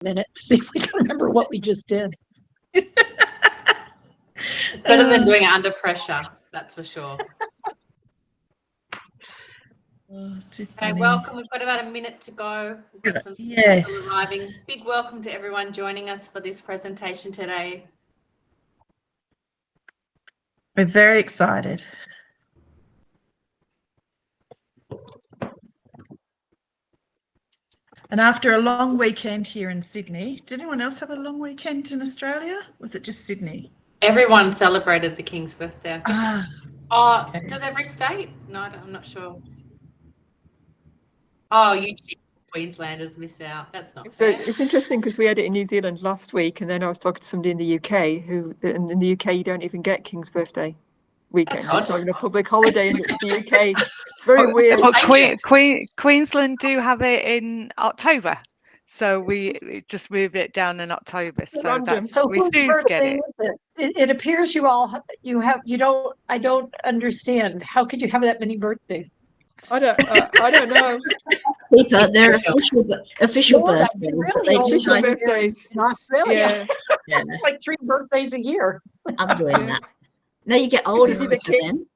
minute to see if we can remember what we just did. It's better than doing it under pressure, that's for sure. Okay, welcome. We've got about a minute to go. We've got some people still arriving. Big welcome to everyone joining us for this presentation today. We're very excited. And after a long weekend here in Sydney, did anyone else have a long weekend in Australia? Was it just Sydney? Everyone celebrated the King's birthday. Okay. Does every state? No, I'm not sure. Oh, you Queenslanders miss out. That's not fair. So it's interesting because we had it in New Zealand last week, and then I was talking to somebody in the UK who, in the UK, you don't even get King's birthday weekend. It's not even a public holiday in the UK. Very weird. Well, Queensland do have it in October, so we just moved it down in October. So that's So we whose do get birthday it. is it? It appears I don't understand. How could you have that many birthdays? I don't know. Teepa, they're official birthdays. Really They only decide birthdays in Australia. Yeah. It's like 3 birthdays a year. I'm doing that. Now you get older Maybe the quicker then.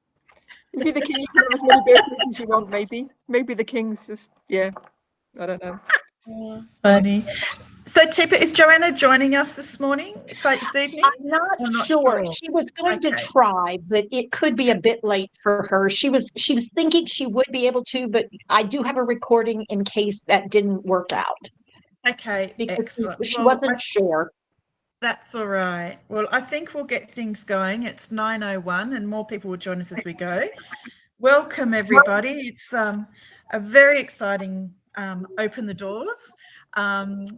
Maybe the king, you can have as many birthdays as you want, maybe. Maybe the king's just, I don't know. Funny. So, Teepa, is Joanna joining us this morning, this evening? I'm not sure. She was going to try, but it could be a bit late for her. She was thinking she would be able to, but I do have a recording in case that didn't work out. Okay, excellent. She wasn't sure. That's all right. Well, I think we'll get things going. It's 9:01 and more people will join us as we go. Welcome, everybody. It's a very exciting Open the Doors.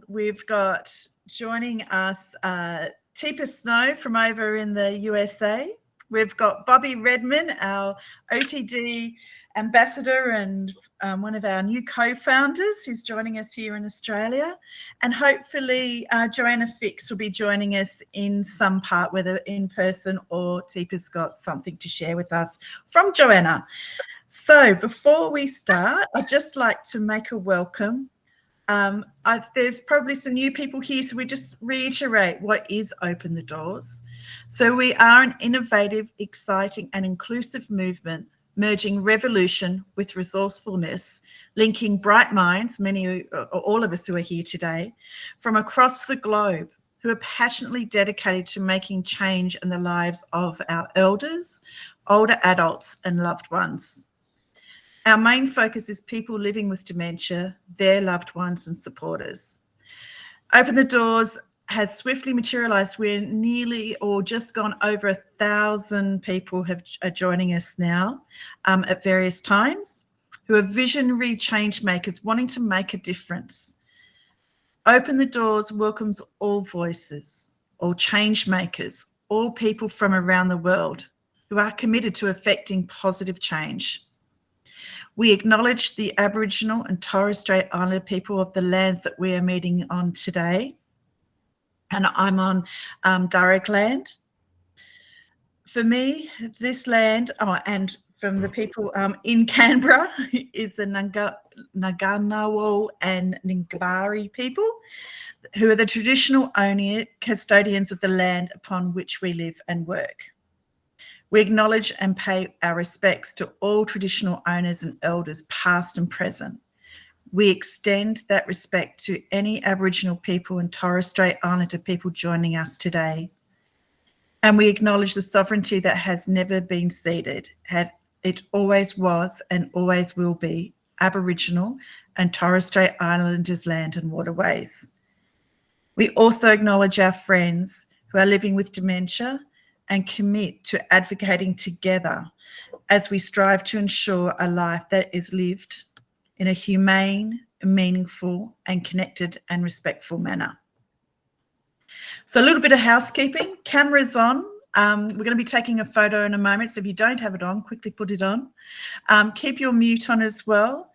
We've got joining us Teepa Snow from over in the USA. We've got Bobby Redman, our OTD ambassador and one of our new co-founders who's joining us here in Australia. And hopefully Joanna Fix will be joining us in some part, whether in person or Teepa's got something to share with us from Joanna. So before we start, I'd just like to make a welcome. There's probably some new people here, so we just reiterate what is Open the Doors. So we are an innovative, exciting and inclusive movement merging revolution with resourcefulness, linking bright minds, many or all of us who are here today, from across the globe who are passionately dedicated to making change in the lives of our elders, older adults and loved ones. Our main focus is people living with dementia, their loved ones and supporters. Open the Doors has swiftly materialised. We're nearly or just gone over 1,000 people are joining us now at various times who are visionary change makers wanting to make a difference. Open the Doors welcomes all voices, all change makers, all people from around the world who are committed to effecting positive change. We acknowledge the Aboriginal and Torres Strait Islander people of the lands that we are meeting on today. And I'm on direct land. For me, this land, and from the people in Canberra is the Ngunnawal and Ngambri people, who are the traditional custodians of the land upon which we live and work. We acknowledge and pay our respects to all traditional owners and elders, past and present. We extend that respect to any Aboriginal people and Torres Strait Islander people joining us today. And we acknowledge the sovereignty that has never been ceded. It always was and always will be Aboriginal and Torres Strait Islanders' land and waterways. We also acknowledge our friends who are living with dementia and commit to advocating together as we strive to ensure a life that is lived in a humane, meaningful and connected and respectful manner. So a little bit of housekeeping. Camera's on. We're going to be taking a photo in a moment, so if you don't have it on, quickly put it on. Keep your mute on as well.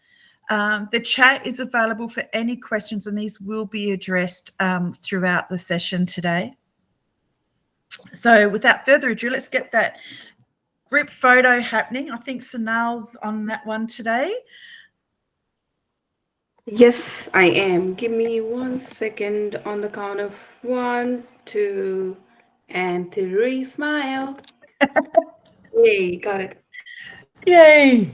The chat is available for any questions and these will be addressed throughout the session today. So without further ado, let's get that group photo happening. I think Sanal's on that one today. Yes, I am. Give me 1 second on the count of 1, 2, and 3. Smile. Yay, got it. Yay!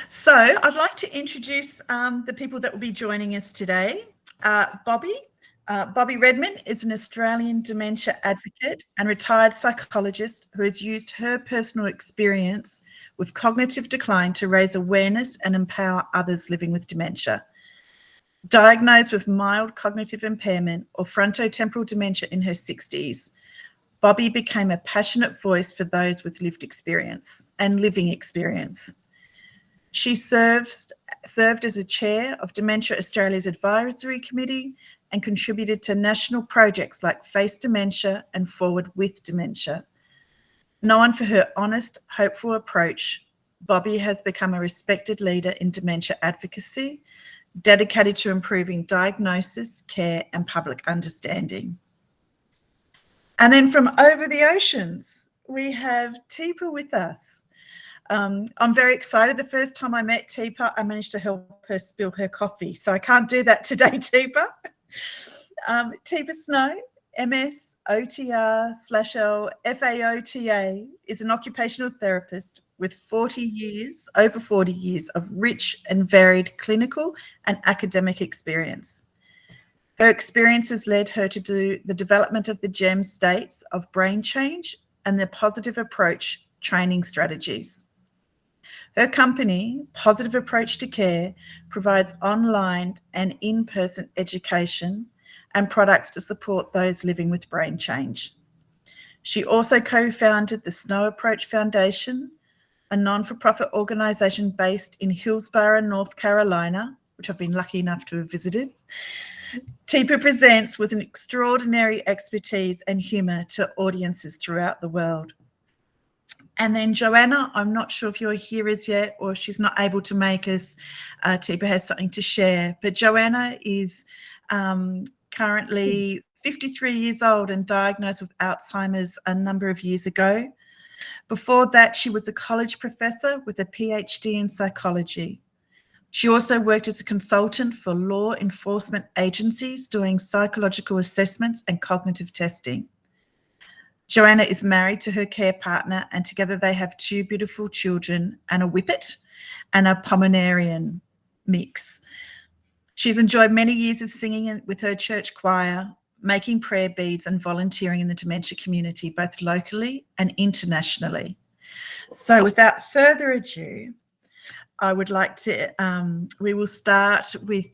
So I'd like to introduce the people that will be joining us today. Bobby Redman is an Australian dementia advocate and retired psychologist who has used her personal experience with cognitive decline to raise awareness and empower others living with dementia. Diagnosed with mild cognitive impairment or frontotemporal dementia in her 60s, Bobby became a passionate voice for those with lived experience and living experience. She served as a chair of Dementia Australia's Advisory Committee and contributed to national projects like Face Dementia and Forward with Dementia. Known for her honest, hopeful approach, Bobby has become a respected leader in dementia advocacy, dedicated to improving diagnosis, care, and public understanding. And then from over the oceans, we have Teepa with us. I'm very excited. The first time I met Teepa, I managed to help her spill her coffee. So I can't do that today, Teepa. Teepa Snow, MS, OTR/L, FAOTA, is an occupational therapist with over 40 years of rich and varied clinical and academic experience. Her experiences led her to do the development of the GEM states of brain change and their positive approach training strategies. Her company, Positive Approach to Care, provides online and in-person education and products to support those living with brain change. She also co-founded the Snow Approach Foundation, a non-for-profit organisation based in Hillsborough, North Carolina, which I've been lucky enough to have visited. Teepa presents with an extraordinary expertise and humour to audiences throughout the world. And then Joanna, I'm not sure if you're here as yet or if she's not able to make us. Teepa has something to share. But Joanna is currently 53 years old and diagnosed with Alzheimer's a number of years ago. Before that, she was a college professor with a PhD in psychology. She also worked as a consultant for law enforcement agencies doing psychological assessments and cognitive testing. Joanna is married to her care partner and together they have 2 beautiful children and a whippet and a Pomeranian mix. She's enjoyed many years of singing with her church choir, making prayer beads and volunteering in the dementia community, both locally and internationally. So without further ado, I would like to, we will start with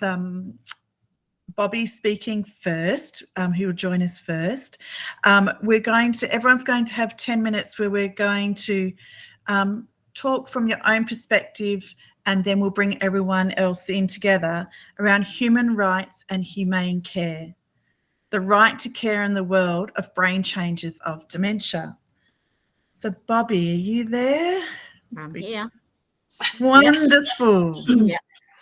Bobby speaking first, who will join us first. Everyone's going to have 10 minutes where we're going to talk from your own perspective, and then we'll bring everyone else in together around human rights and humane care, the right to care in the world of brain changes of dementia. So Bobby, are you there? I'm here. Wonderful. Yeah.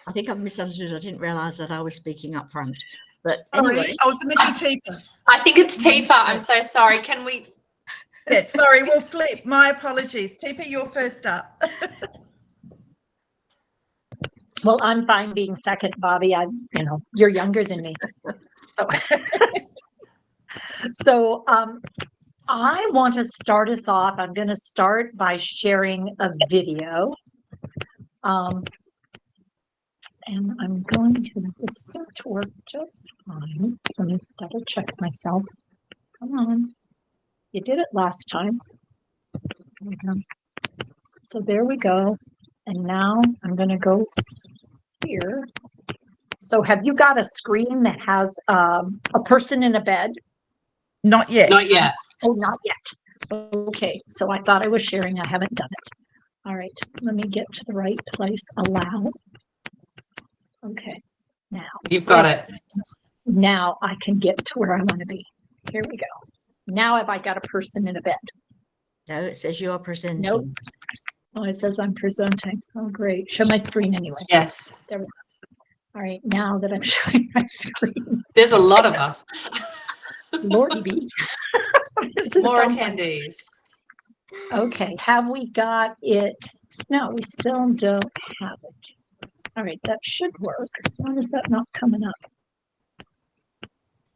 I think I've misunderstood. I didn't realise that I was speaking up front. But Sorry, anyway. I was meant to be Teepa. I think it's Teepa. I'm so sorry. Can we? Yeah, sorry, we'll flip. My apologies. Teepa, you're first up. Well, I'm fine being second, Bobby. You're younger than me. So I want to start us off. I'm going to start by sharing a video. And I'm going to let the search work just fine. Let me double check myself. Come on. You did it last time. So there we go. And now I'm going to go here. So have you got a screen that has a person in a bed? Not yet. Not yet. Oh, not yet. Okay, so I thought I was sharing. I haven't done it. All right, let me get to the right place. Allow. Okay, now. You've got it. Now I can get to where I want to be. Here we go. Now have I got a person in a bed? No, it says you're presenting. Nope. Oh, it says I'm presenting. Oh, great. Show my screen anyway. Yes. There we go. All right, now that I'm showing my screen. There's a lot of us. Lordy be. More attendees. Okay, have we got it? No, we still don't have it. All right, that should work. Why is that not coming up?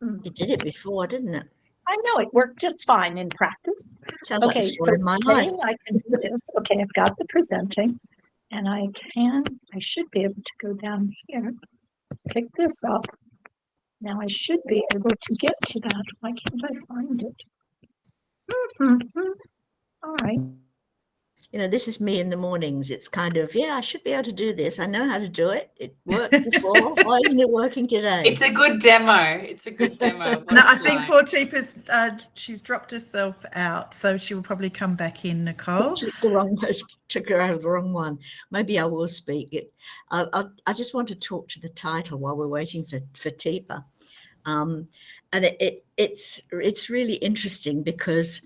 You did it before, didn't it? I know it worked just fine in practice. Sounds like the Okay, story so of my life. saying I can do this. Okay, I've got the presenting, and I should be able to go down here, pick this up. Now I should be able to get to that. Why can't I find it? All right. You know, this is me in the mornings. It's kind of, yeah, I should be able to do this. I know how to do it. It worked before. Why isn't it working today? It's a good demo. It's a good demo. No, I think poor Teepa's, she's dropped herself out, so she will probably come back in, Nicole. Took her out of the wrong one. Maybe I will speak. I just want to talk to the title while we're waiting for Teepa. And it's really interesting because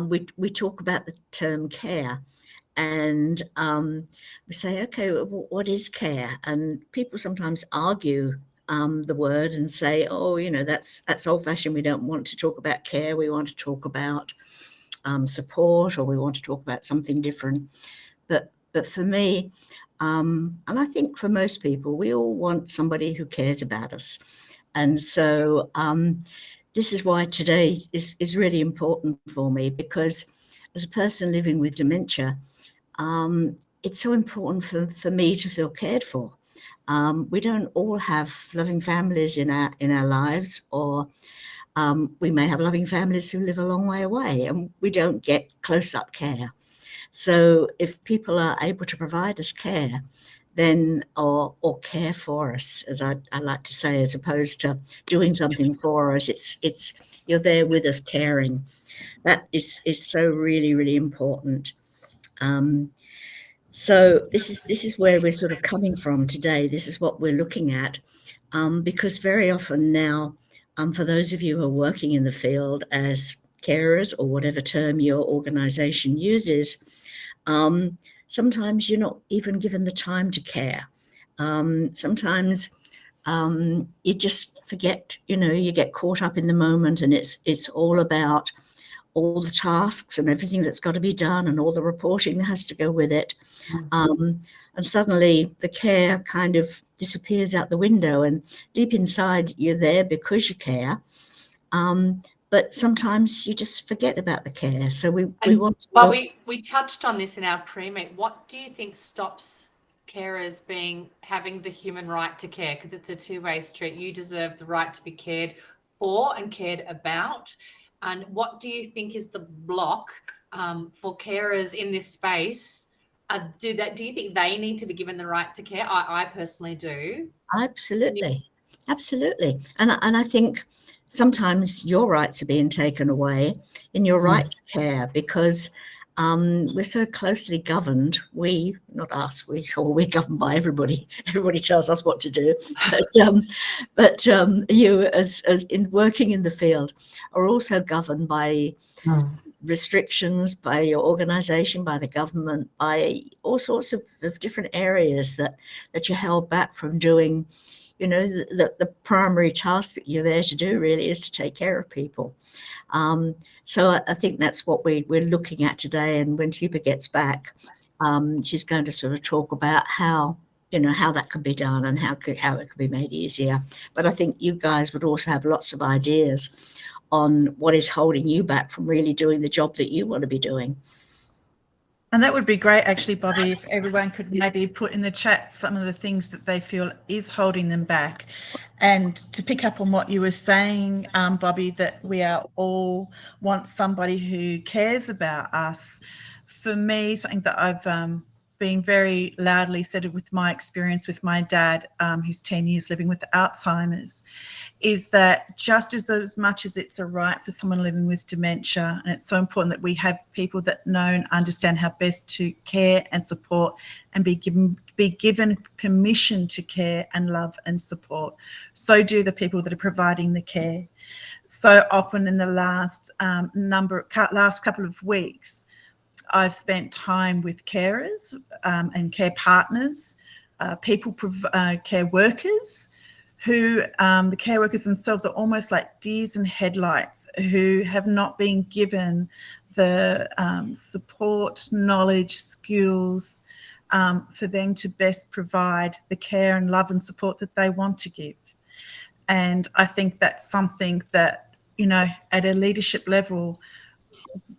we talk about the term care, and we say, okay, well, what is care? And people sometimes argue the word and say, oh, you know, that's old-fashioned. We don't want to talk about care. We want to talk about support, or we want to talk about something different. But for me, and I think for most people, we all want somebody who cares about us. And so this is why today is really important for me, because as a person living with dementia, it's so important for me to feel cared for. We don't all have loving families in our lives, or we may have loving families who live a long way away, and we don't get close-up care. So if people are able to provide us care, then or care for us, as I like to say, as opposed to doing something for us, it's you're there with us caring. That is so really, really important. So this is where we're sort of coming from today. This is what we're looking at, because very often now, for those of you who are working in the field as carers, or whatever term your organisation uses, sometimes you're not even given the time to care. Sometimes you just forget, you know, you get caught up in the moment, and it's all about all the tasks and everything that's got to be done and all the reporting that has to go with it. And suddenly the care kind of disappears out the window, and deep inside you're there because you care. But sometimes you just forget about the care. So we want to... Well, we touched on this in our pre-meet. What do you think stops carers having the human right to care? Because it's a two-way street. You deserve the right to be cared for and cared about. And what do you think is the block for carers in this space? Do you think they need to be given the right to care? I personally do. Absolutely. And I think sometimes your rights are being taken away in your right to care, because we're so closely governed. Not us, we're governed by everybody. Everybody tells us what to do. But you, as in working in the field, are also governed by restrictions, by your organisation, by the government, by all sorts of different areas that you're held back from doing. You know, the primary task that you're there to do really is to take care of people. So I think that's what we're looking at today. And when Teepa gets back, she's going to sort of talk about how that could be done and how it could be made easier. But I think you guys would also have lots of ideas on what is holding you back from really doing the job that you want to be doing. And that would be great, actually, Bobby, if everyone could maybe put in the chat some of the things that they feel is holding them back. And to pick up on what you were saying, Bobby, that we are all want somebody who cares about us. For me, something that I've been very loudly said with my experience with my dad, who's 10 years living with Alzheimer's, is that just as much as it's a right for someone living with dementia, and it's so important that we have people that know and understand how best to care and support and be given permission to care and love and support, so do the people that are providing the care. So often in the last couple of weeks, I've spent time with carers and care partners, care workers, who the care workers themselves are almost like deers in headlights, who have not been given the support, knowledge, skills, for them to best provide the care and love and support that they want to give. And I think that's something that, you know, at a leadership level,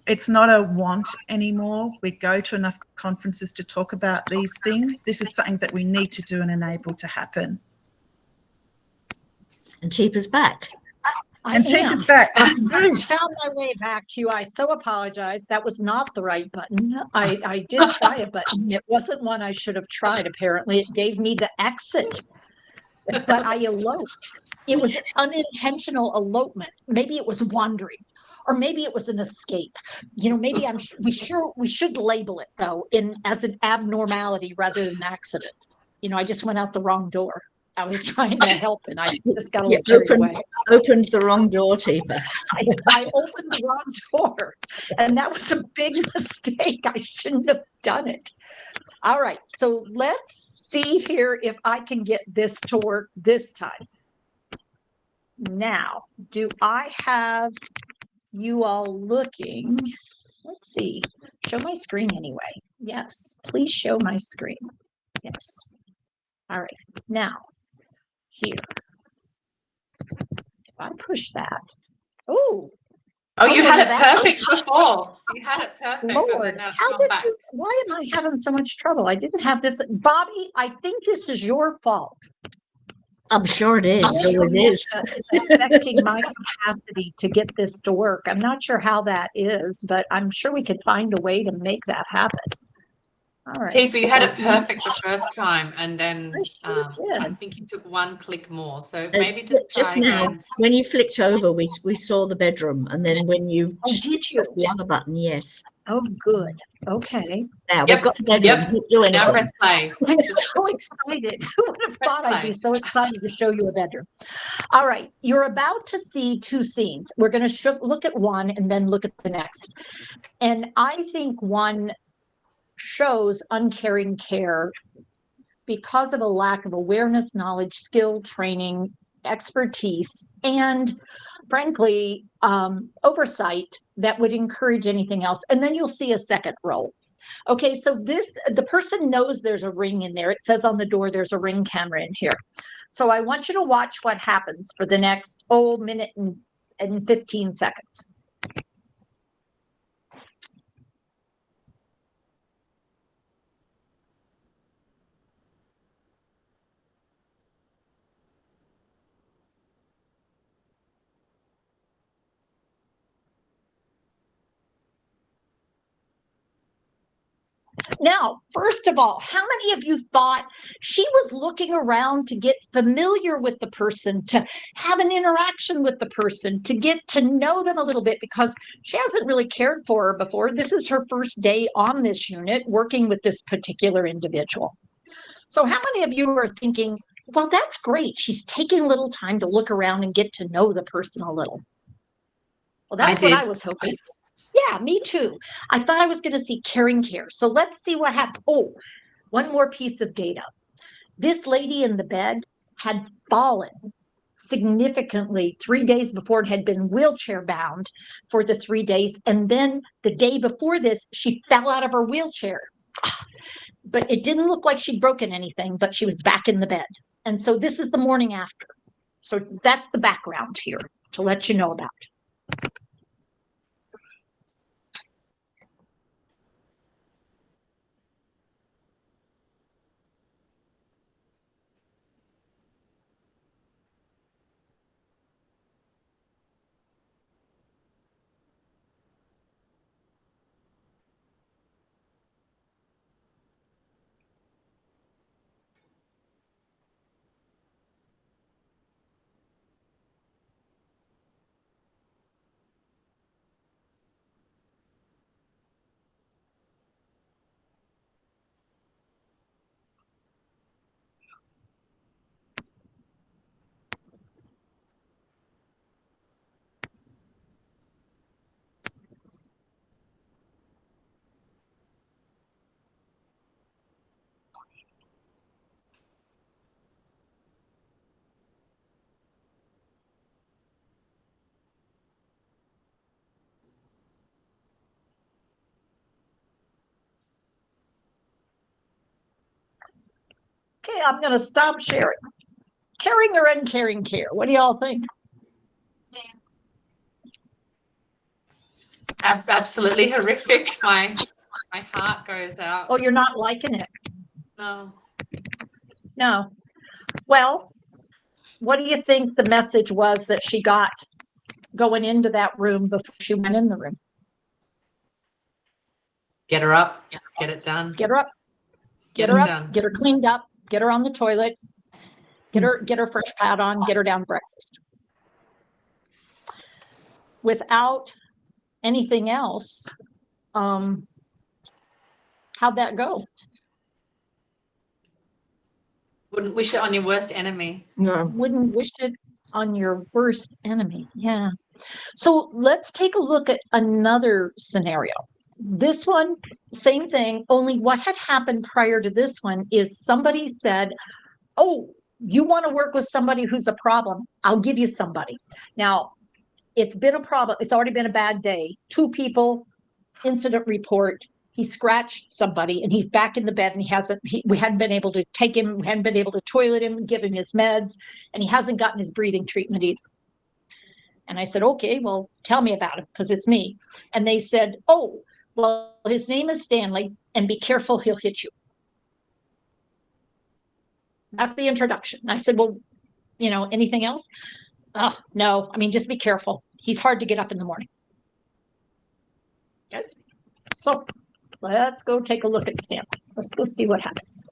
it's not a want anymore. We go to enough conferences to talk about these things. This is something that we need to do and enable to happen. And Teepa's back. I And am. Teepa's back. I Good. found my way back to you. I so apologize. That was not the right button. I did try a button. It wasn't one I should have tried, apparently. It gave me the exit, but I eloped. It was unintentional elopement. Maybe it was wandering, or maybe it was an escape. You know, maybe we should label it though as an abnormality rather than an accident. You know, I just went out the wrong door. I was trying to help and I just got a little carried away. Opened the wrong door, Teepa. I opened the wrong door, and that was a big mistake. I shouldn't have done it. All right, so let's see here if I can get this to work this time. Now, do I have you all looking? Let's see. Show my screen anyway. Yes, please show my screen. Yes. All right, now, here. If I push that. Oh, you okay, had it that's- perfect before. You had it perfect. And Lord, then now it's how gone did back. why am I having so much trouble? I didn't have this. Bobby, I think this is your fault. I'm sure it is. I'm It always sure is. it's affecting my capacity to get this to work. I'm not sure how that is, but I'm sure we could find a way to make that happen. All right. Teepa, you had it perfect the first time, and then I sure I did. think you took one click more. So maybe just try now, again. when you flicked over, we saw the bedroom, and then when you Oh, did you? the other button, yes. Oh, good. Okay. Now Yep, we've got the bedroom. yep. Don't do anything. Now press play. I'm so excited. Who would have Press thought I'd be play. so excited to show you a bedroom? All right, you're about to see two scenes. We're going to look at one and then look at the next. And I think one shows uncaring care because of a lack of awareness, knowledge, skill, training, expertise, and frankly, oversight that would encourage anything else. And then you'll see a second role. Okay, so the person knows there's a ring in there. It says on the door, there's a ring camera in here. So I want you to watch what happens for the next, minute and 15 seconds. Now, first of all, how many of you thought she was looking around to get familiar with the person, to have an interaction with the person, to get to know them a little bit, because she hasn't really cared for her before. This is her first day on this unit working with this particular individual. So how many of you are thinking, well, that's great. She's taking a little time to look around and get to know the person a little. Well, that's what I was hoping. Yeah, me too. I thought I was going to see caring care. So let's see what happens. Oh, one more piece of data. This lady in the bed had fallen significantly 3 days before. It had been wheelchair bound for the 3 days. And then the day before this, she fell out of her wheelchair. But it didn't look like she'd broken anything, but she was back in the bed. And so this is the morning after. So that's the background here to let you know about. Okay, I'm going to stop sharing. Caring or uncaring care? What do y'all think? Absolutely horrific. My heart goes out. Oh, you're not liking it? No. No. Well, what do you think the message was that she got going into that room before she went in the room? Get her up. Get it done. Get her up. Get her up. Get her cleaned up. Get her on the toilet. Get her fresh pad on. Get her down to breakfast. Without anything else, how'd that go? Wouldn't wish it on your worst enemy. No. Wouldn't wish it on your worst enemy. Yeah. So let's take a look at another scenario. This one, same thing, only what had happened prior to this one is somebody said, oh, you want to work with somebody who's a problem? I'll give you somebody. Now, it's been a problem. It's already been a bad day. 2 people, incident report. He scratched somebody and he's back in the bed and we hadn't been able to take him, we hadn't been able to toilet him, give him his meds, and he hasn't gotten his breathing treatment either. And I said, okay, well, tell me about him because it's me. And they said, oh, well, his name is Stanley and be careful, he'll hit you. That's the introduction. And I said, well, anything else? Oh, no, I mean, just be careful. He's hard to get up in the morning. Okay. So let's go take a look at Stanley. Let's go see what happens.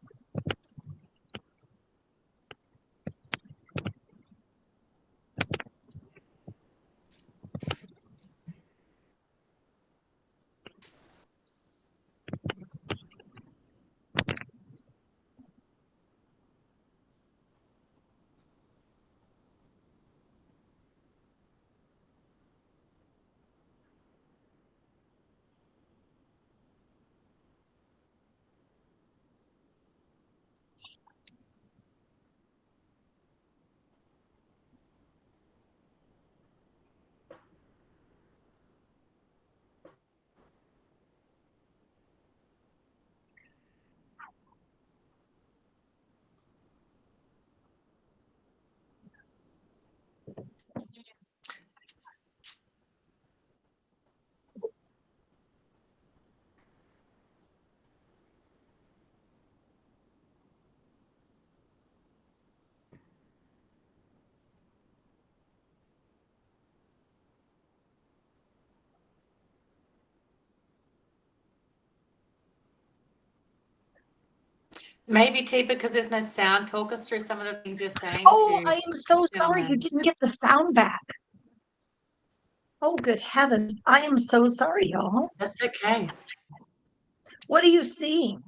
Maybe, Teepa, because there's no sound, talk us through some of the things you're saying. Oh, I am so sorry you didn't get the sound back. Oh, good heavens. I am so sorry, y'all. That's okay. What are you seeing?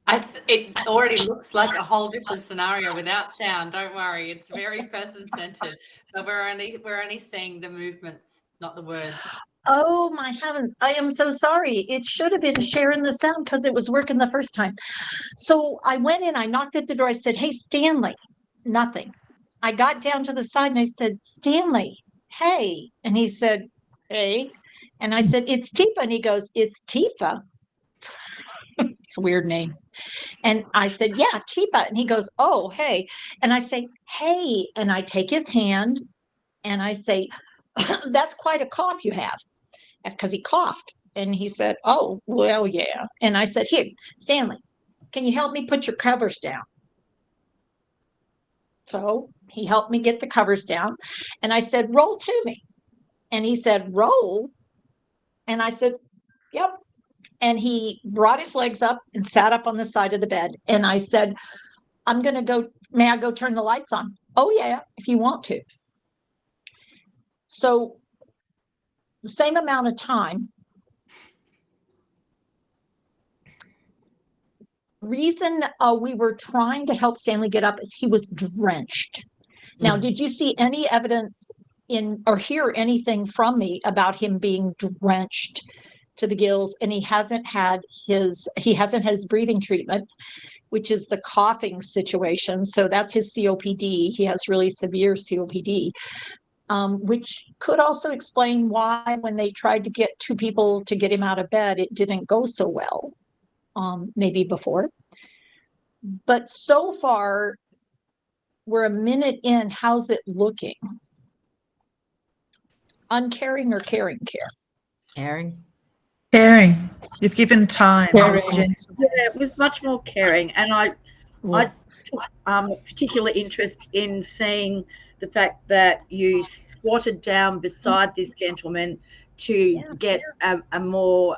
It already looks like a whole different scenario without sound. Don't worry, it's very person-centered. But we're only seeing the movements, not the words. Oh my heavens, I am so sorry. It should have been sharing the sound because it was working the first time. So I went in, I knocked at the door, I said, hey, Stanley, nothing. I got down to the side and I said, Stanley, hey. And he said, hey. And I said, it's Teepa. And he goes, it's Teepa. It's a weird name. And I said, yeah, Teepa. And he goes, oh, hey. And I say, hey. And I take his hand and I say, that's quite a cough you have. That's because he coughed. And he said, oh, well, yeah. And I said, here, Stanley, can you help me put your covers down? So he helped me get the covers down. And I said, roll to me. And he said, roll. And I said, yep. And he brought his legs up and sat up on the side of the bed. And I said, I'm going to go. May I go turn the lights on? Oh, yeah, if you want to. So the same amount of time. Reason we were trying to help Stanley get up is he was drenched. Now, did you see any evidence in or hear anything from me about him being drenched to the gills? And he hasn't had his breathing treatment, which is the coughing situation. So that's his COPD. He has really severe COPD, which could also explain why when they tried to get 2 people to get him out of bed, it didn't go so well, maybe before. But so far, we're a minute in. How's it looking? Uncaring or caring care? Caring. Caring. You've given time. There's Caring. Yeah, it was gentleness. much more caring, and I Yeah. took particular interest in seeing the fact that you squatted down beside this gentleman to Yeah, get a more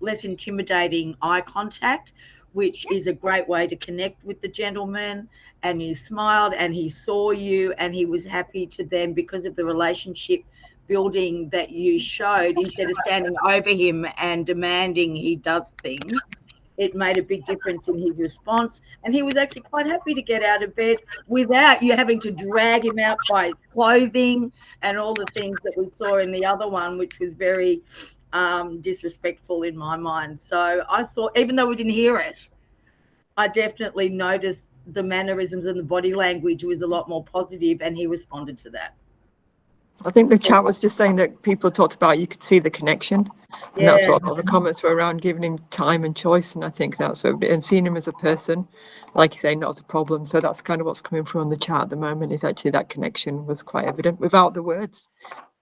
less intimidating eye contact, which is a great way to connect with the gentleman. And you smiled, and he saw you, and he was happy to then, because of the relationship building that you showed, instead of standing over him and demanding he does things, it made a big difference in his response. And he was actually quite happy to get out of bed without you having to drag him out by his clothing and all the things that we saw in the other one, which was very disrespectful in my mind. So I saw, even though we didn't hear it, I definitely noticed the mannerisms and the body language was a lot more positive, and he responded to that. I think the chat was just saying that people talked about you could see the connection, and that's what all the comments were around, giving him time and choice. And I think that's and seeing him as a person, like you say, not as a problem. So that's kind of what's coming through on the chat at the moment, is actually that connection was quite evident without the words.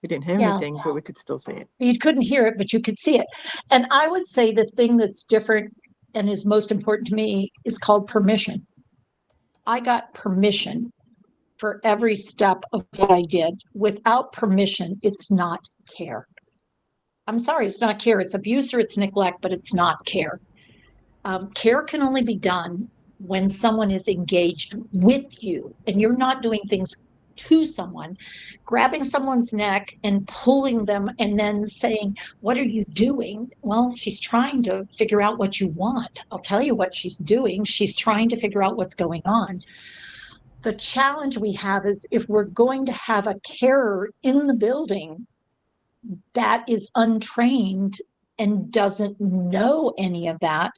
We didn't hear anything, but we could still see it. You couldn't hear it, but you could see it. And I would say the thing that's different and is most important to me is called permission. I got permission for every step of what I did. Without permission, it's not care. I'm sorry, it's not care. It's abuse or it's neglect, but it's not care. Care can only be done when someone is engaged with you and you're not doing things to someone, grabbing someone's neck and pulling them and then saying, what are you doing? Well, she's trying to figure out what you want. I'll tell you what she's doing. She's trying to figure out what's going on. The challenge we have is if we're going to have a carer in the building that is untrained and doesn't know any of that,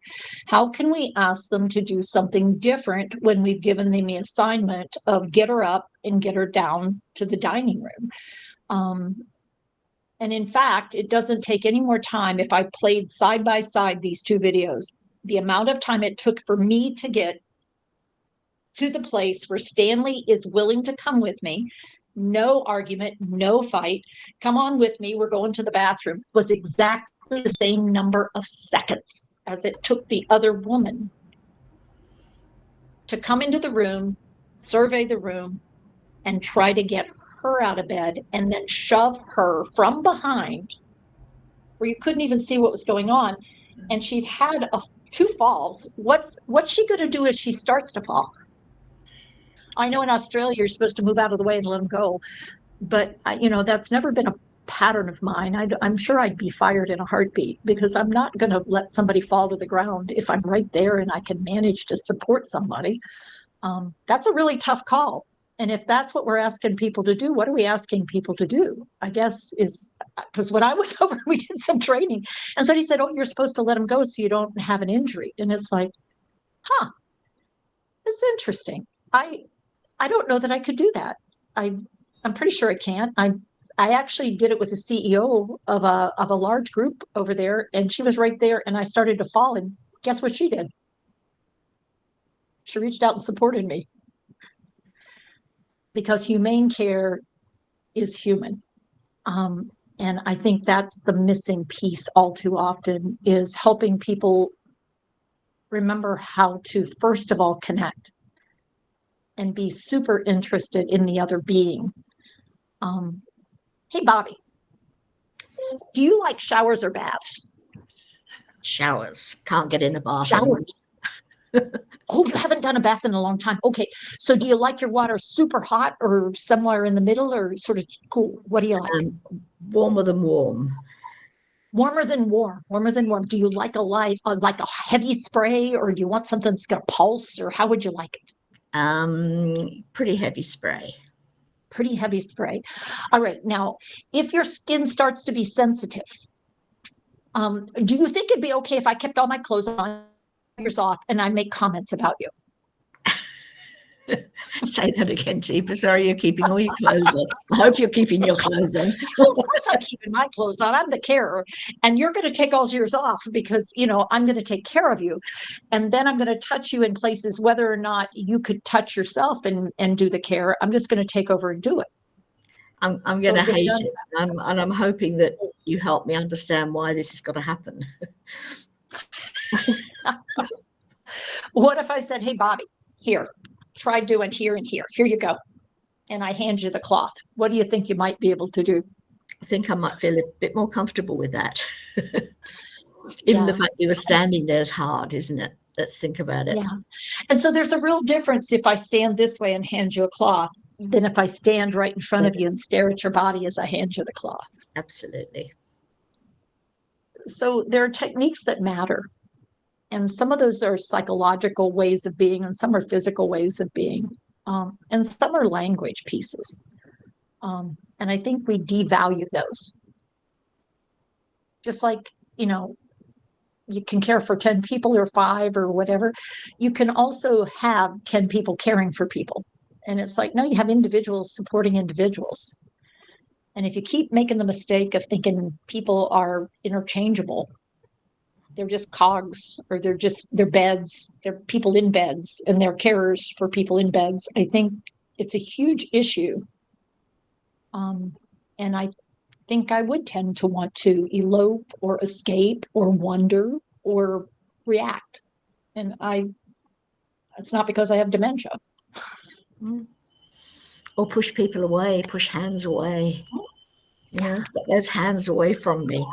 how can we ask them to do something different when we've given them the assignment of get her up and get her down to the dining room? And in fact, it doesn't take any more time if I played side by side these two videos. The amount of time it took for me to get to the place where Stanley is willing to come with me, no argument, no fight, come on with me, we're going to the bathroom, was exactly the same number of seconds as it took the other woman to come into the room, survey the room, and try to get her out of bed and then shove her from behind where you couldn't even see what was going on. And she'd had two falls. What's she going to do if she starts to fall? I know in Australia, you're supposed to move out of the way and let them go. But, that's never been a pattern of mine. I'm sure I'd be fired in a heartbeat because I'm not going to let somebody fall to the ground if I'm right there and I can manage to support somebody. That's a really tough call. And if that's what we're asking people to do, what are we asking people to do? I guess is because when I was over, we did some training. And so he said, oh, you're supposed to let them go so you don't have an injury. And it's like, that's interesting. I don't know that I could do that. I'm pretty sure I can't. I actually did it with the CEO of a large group over there, and she was right there, and I started to fall, and guess what she did? She reached out and supported me because humane care is human. And I think that's the missing piece all too often is helping people remember how to, first of all, connect and be super interested in the other being. Hey, Bobby, do you like showers or baths? Showers. Can't get in a bath. Showers. Oh, you haven't done a bath in a long time. Okay. So do you like your water super hot or somewhere in the middle or sort of cool? What do you like? Warmer than warm. Warmer than warm. Warmer than warm. Do you like like a heavy spray or do you want something that's going to pulse or how would you like it? Pretty heavy spray. Pretty heavy spray. All right. Now, if your skin starts to be sensitive, do you think it'd be okay if I kept all my clothes on, yours off, and I make comments about you? Say that again, Teepa. Sorry, you're keeping all your clothes on. I hope you're keeping your clothes on. Well, of course I'm keeping my clothes on. I'm the carer. And you're going to take all yours off because, I'm going to take care of you. And then I'm going to touch you in places, whether or not you could touch yourself and do the care. I'm just going to take over and do it. I'm So going to get hate done. it. And I'm hoping that you help me understand why this has got to happen. What if I said, hey, Bobby, here, try doing here and here. Here you go. And I hand you the cloth. What do you think you might be able to do? I think I might feel a bit more comfortable with that. Even the fact you were standing there is hard, isn't it? Let's think about it. Yeah. And so there's a real difference if I stand this way and hand you a cloth than if I stand right in front of you and stare at your body as I hand you the cloth. Absolutely. So there are techniques that matter. And some of those are psychological ways of being, and some are physical ways of being. And some are language pieces. And I think we devalue those. Just like, you can care for 10 people or 5 or whatever. You can also have 10 people caring for people. And it's like, no, you have individuals supporting individuals. And if you keep making the mistake of thinking people are interchangeable, they're just cogs, or they're beds, they're people in beds, and they're carers for people in beds. I think it's a huge issue. And I think I would tend to want to elope or escape or wonder or react. And it's not because I have dementia. Or push people away, push hands away. Get those hands away from me.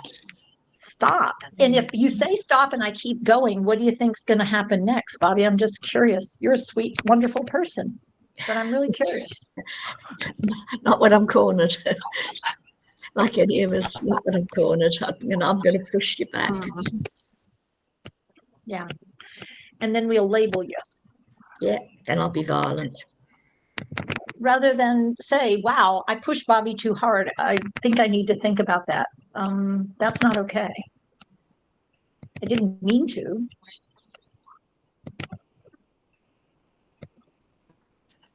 Stop. And if you say stop and I keep going, what do you think's going to happen next, Bobby? I'm just curious. You're a sweet, wonderful person, but I'm really curious. Not when I'm cornered. Like any of us, not when I'm cornered. I'm going to push you back. Yeah. And then we'll label you. Yeah, then I'll be violent. Rather than say, wow, I pushed Bobby too hard. I think I need to think about that. That's not okay. I didn't mean to.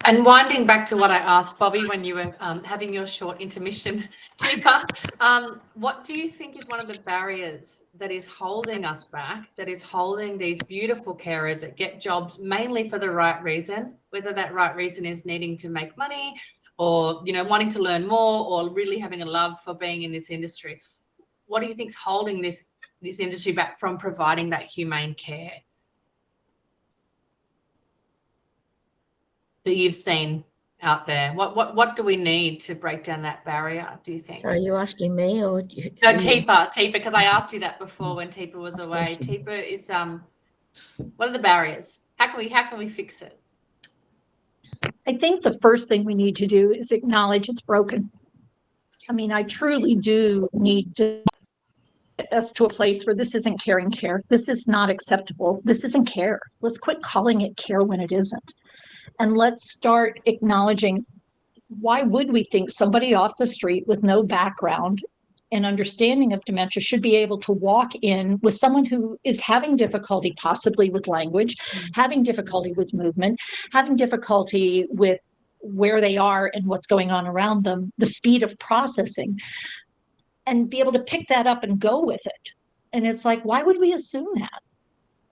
And winding back to what I asked Bobby when you were having your short intermission, Teepa, what do you think is one of the barriers that is holding us back, that is holding these beautiful carers that get jobs mainly for the right reason, whether that right reason is needing to make money or, wanting to learn more or really having a love for being in this industry? What do you think is holding this industry back from providing that humane care that you've seen out there? What do we need to break down that barrier, do you think? So are you asking me or No, Teepa, because I asked you that before when Teepa was away. Teepa is what are the barriers? How can we fix it? I think the first thing we need to do is acknowledge it's broken. I mean, I truly do need to get us to a place where this isn't caring care. This is not acceptable. This isn't care. Let's quit calling it care when it isn't. And let's start acknowledging, why would we think somebody off the street with no background and understanding of dementia should be able to walk in with someone who is having difficulty possibly with language, having difficulty with movement, having difficulty with where they are and what's going on around them, the speed of processing, and be able to pick that up and go with it. And it's like, why would we assume that?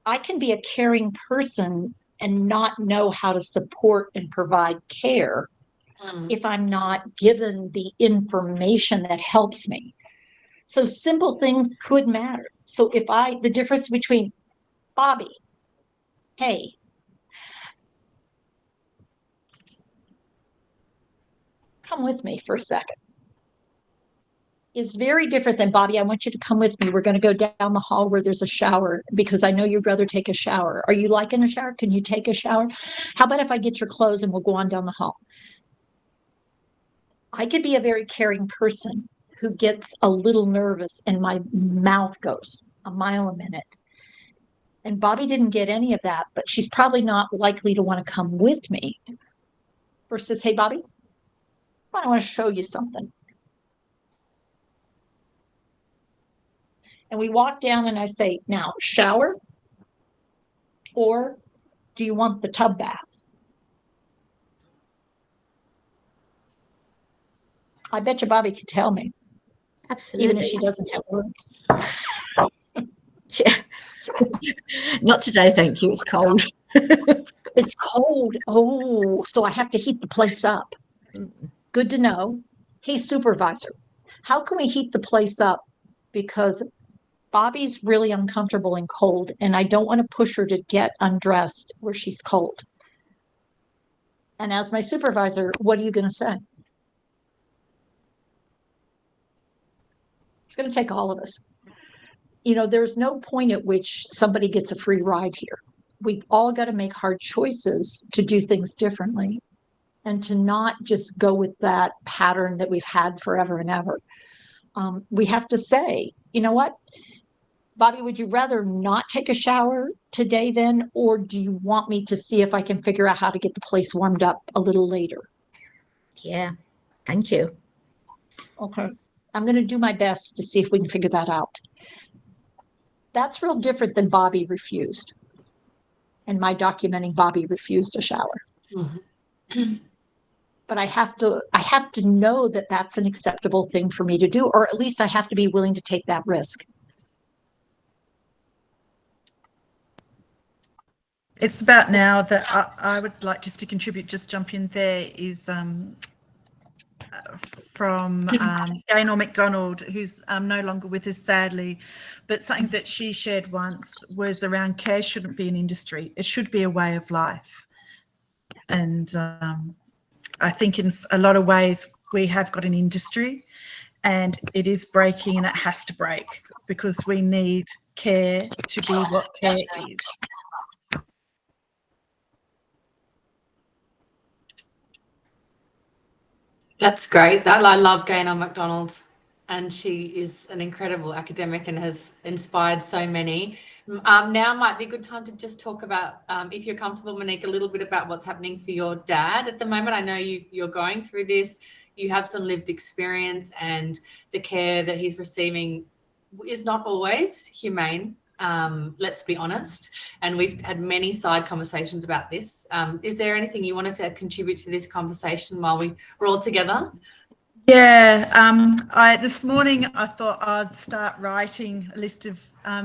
I can be a caring person and not know how to support and provide care if I'm not given the information that helps me. So simple things could matter. So the difference between, Bobby, hey, come with me for a second, is very different than, Bobby, I want you to come with me. We're going to go down the hall where there's a shower because I know you'd rather take a shower. Are you liking a shower? Can you take a shower? How about if I get your clothes and we'll go on down the hall? I could be a very caring person who gets a little nervous and my mouth goes a mile a minute. And Bobby didn't get any of that, but she's probably not likely to want to come with me. Versus, hey, Bobby, I want to show you something. And we walk down and I say, now, shower, or do you want the tub bath? I bet you Bobby could tell me, Absolutely. even if she doesn't have words. Yeah. Not today, thank you. It's cold. It's cold. Oh, so I have to heat the place up. Good to know. Hey, supervisor, how can we heat the place up? Because Bobby's really uncomfortable and cold, and I don't want to push her to get undressed where she's cold. And as my supervisor, what are you going to say? It's going to take all of us. You know, there's no point at which somebody gets a free ride here. We've all got to make hard choices to do things differently and to not just go with that pattern that we've had forever and ever. We have to say, you know what, Bobby, would you rather not take a shower today then, or do you want me to see if I can figure out how to get the place warmed up a little later? Yeah, thank you. Okay, I'm going to do my best to see if we can figure that out. That's real different than Bobby refused. And my documenting Bobby refused a shower. Mm-hmm. But I have to know that that's an acceptable thing for me to do, or at least I have to be willing to take that risk. It's about now that I would like just to contribute, just jump in there, is from Gaynor McDonald, who's no longer with us, sadly, but something that she shared once was around care shouldn't be an industry. It should be a way of life. And I think in a lot of ways we have got an industry and it is breaking, and it has to break because we need care to be what care is. That's great. I love Gaynor McDonald, and she is an incredible academic and has inspired so many. Now might be a good time to just talk about, if you're comfortable, Monique, a little bit about what's happening for your dad at the moment. I know you're going through this. You have some lived experience, and the care that he's receiving is not always humane. Let's be honest. And we've had many side conversations about this. Is there anything you wanted to contribute to this conversation while we're all together? Yeah, this morning I thought I'd start writing a list of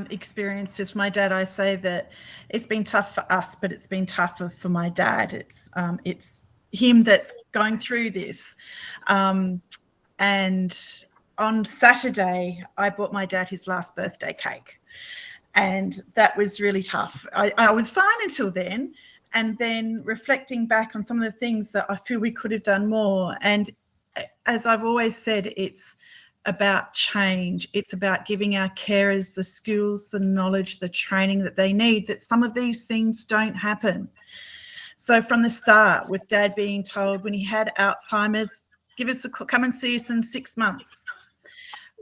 experiences for my dad. I say that it's been tough for us, but it's been tougher for my dad. It's him that's going through this. And on Saturday, I bought my dad his last birthday cake. And that was really tough. I was fine until then. And then reflecting back on some of the things that I feel we could have done more. And as I've always said, it's about change. It's about giving our carers the skills, the knowledge, the training that they need, that some of these things don't happen. So from the start, with Dad being told when he had Alzheimer's, come and see us in 6 months,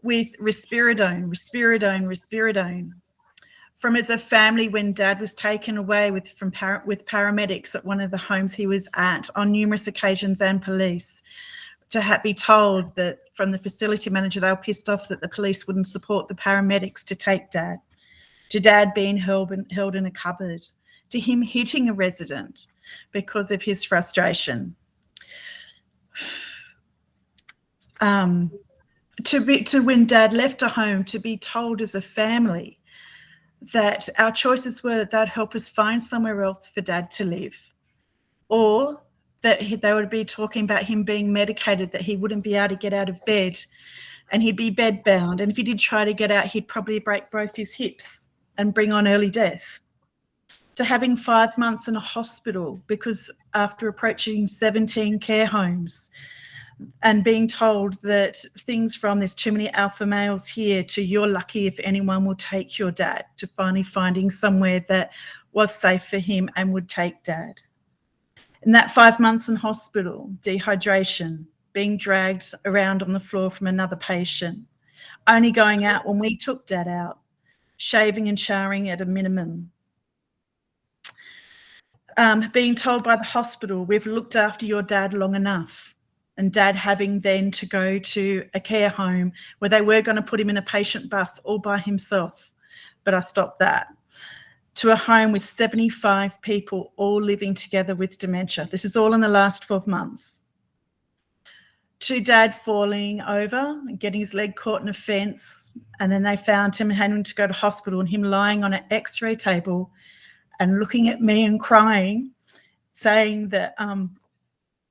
with risperidone. From as a family, when Dad was taken away with paramedics at one of the homes he was at on numerous occasions, and police, to be told that from the facility manager they were pissed off that the police wouldn't support the paramedics to take Dad, to Dad being held in a cupboard, to him hitting a resident because of his frustration. To when Dad left a home, to be told as a family that our choices were that they'd help us find somewhere else for Dad to live, or that they would be talking about him being medicated, that he wouldn't be able to get out of bed and he'd be bedbound. And if he did try to get out, he'd probably break both his hips and bring on early death. To having 5 months in a hospital because after approaching 17 care homes and being told that things from there's too many alpha males here to you're lucky if anyone will take your dad, to finally finding somewhere that was safe for him and would take Dad. In that 5 months in hospital, dehydration, being dragged around on the floor from another patient, only going out when we took Dad out, shaving and showering at a minimum. Being told by the hospital, we've looked after your dad long enough, and Dad having then to go to a care home where they were going to put him in a patient bus all by himself, but I stopped that, to a home with 75 people all living together with dementia. This is all in the last 12 months. to Dad falling over and getting his leg caught in a fence, and then they found him having to go to hospital, and him lying on an x-ray table and looking at me and crying, saying that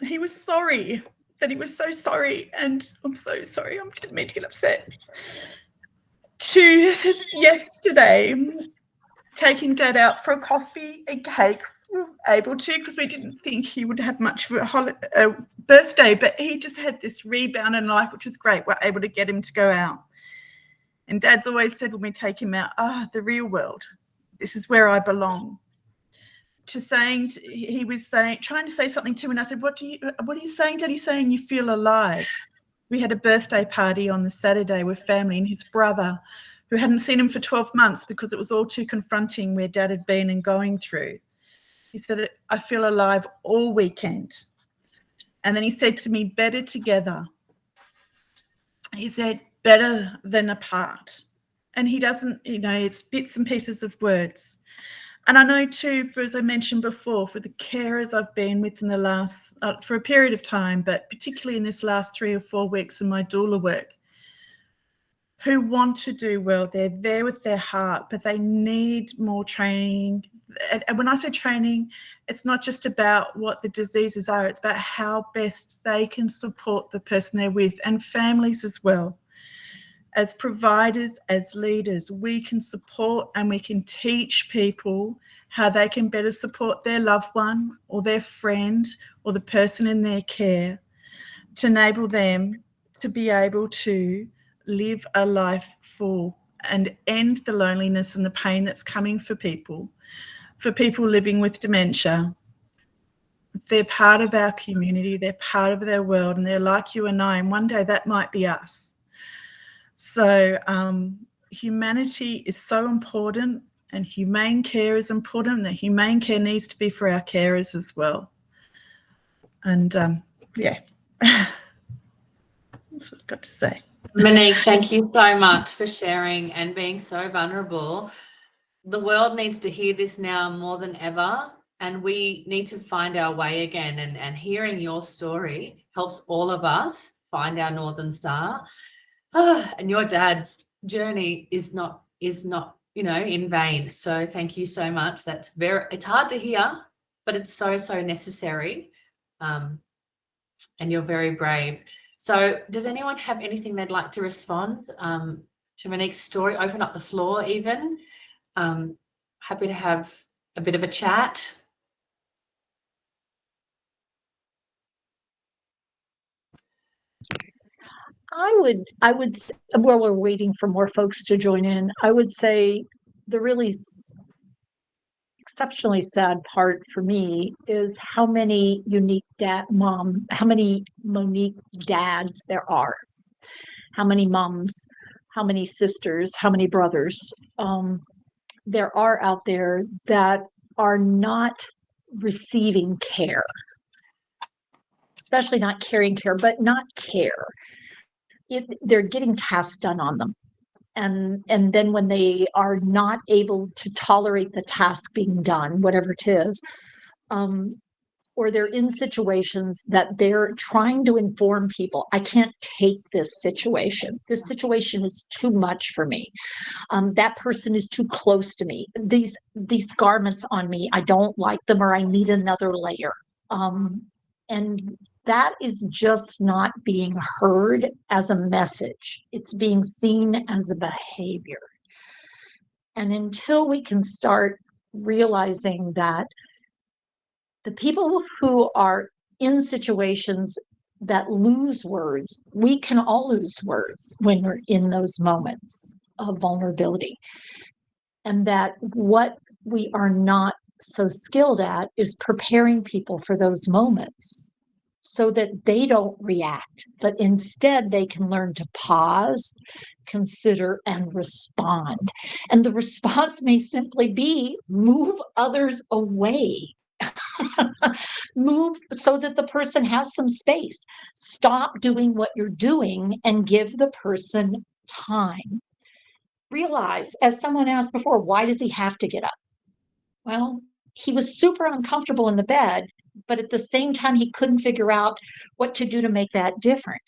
he was sorry, that he was so sorry, and I'm so sorry, I didn't mean to get upset. To yesterday, taking Dad out for a coffee and cake, we were able to, because we didn't think he would have much of a birthday, but he just had this rebound in life, which was great. We're able to get him to go out. And Dad's always said when we take him out, the real world, this is where I belong. He was trying to say something to me, and I said, what are you saying, Dad? He's saying you feel alive. We had a birthday party on the Saturday with family, and his brother, who hadn't seen him for 12 months because it was all too confronting where Dad had been and going through. He said, I feel alive all weekend. And then he said to me, better together. He said, better than apart. And he doesn't, it's bits and pieces of words. And I know too, as I mentioned before, for the carers I've been with in the last, for a period of time, but particularly in this last 3 or 4 weeks in my doula work, who want to do well, they're there with their heart, but they need more training. And when I say training, it's not just about what the diseases are, it's about how best they can support the person they're with, and families as well. As providers, as leaders, we can support and we can teach people how they can better support their loved one or their friend or the person in their care to enable them to be able to live a life full and end the loneliness and the pain that's coming for people living with dementia. They're part of our community, they're part of their world, and they're like you and I, and one day that might be us. So humanity is so important, and humane care is important, and that humane care needs to be for our carers as well. And that's what I've got to say. Monique, thank you so much for sharing and being so vulnerable. The world needs to hear this now more than ever, and we need to find our way again. And hearing your story helps all of us find our Northern Star. And your dad's journey is not in vain. So thank you so much. It's hard to hear, but it's so necessary. And you're very brave. So does anyone have anything they'd like to respond to Monique's story? Open up the floor even. Happy to have a bit of a chat. I would, while we're waiting for more folks to join in, I would say the really exceptionally sad part for me is how many how many Monique dads there are, how many moms, how many sisters, how many brothers there are out there that are not receiving care, especially not caring care, but not care. They're getting tasks done on them. And then when they are not able to tolerate the task being done, whatever it is, or they're in situations that they're trying to inform people, I can't take this situation. This situation is too much for me. That person is too close to me. These garments on me, I don't like them, or I need another layer. And that is just not being heard as a message. It's being seen as a behavior. And until we can start realizing that the people who are in situations that lose words, we can all lose words when we're in those moments of vulnerability. And that what we are not so skilled at is preparing people for those moments so that they don't react, but instead they can learn to pause, consider, and respond. And the response may simply be move others away. Move so that the person has some space. Stop doing what you're doing and give the person time. Realize, as someone asked before, why does he have to get up? Well, he was super uncomfortable in the bed, but at the same time, he couldn't figure out what to do to make that different.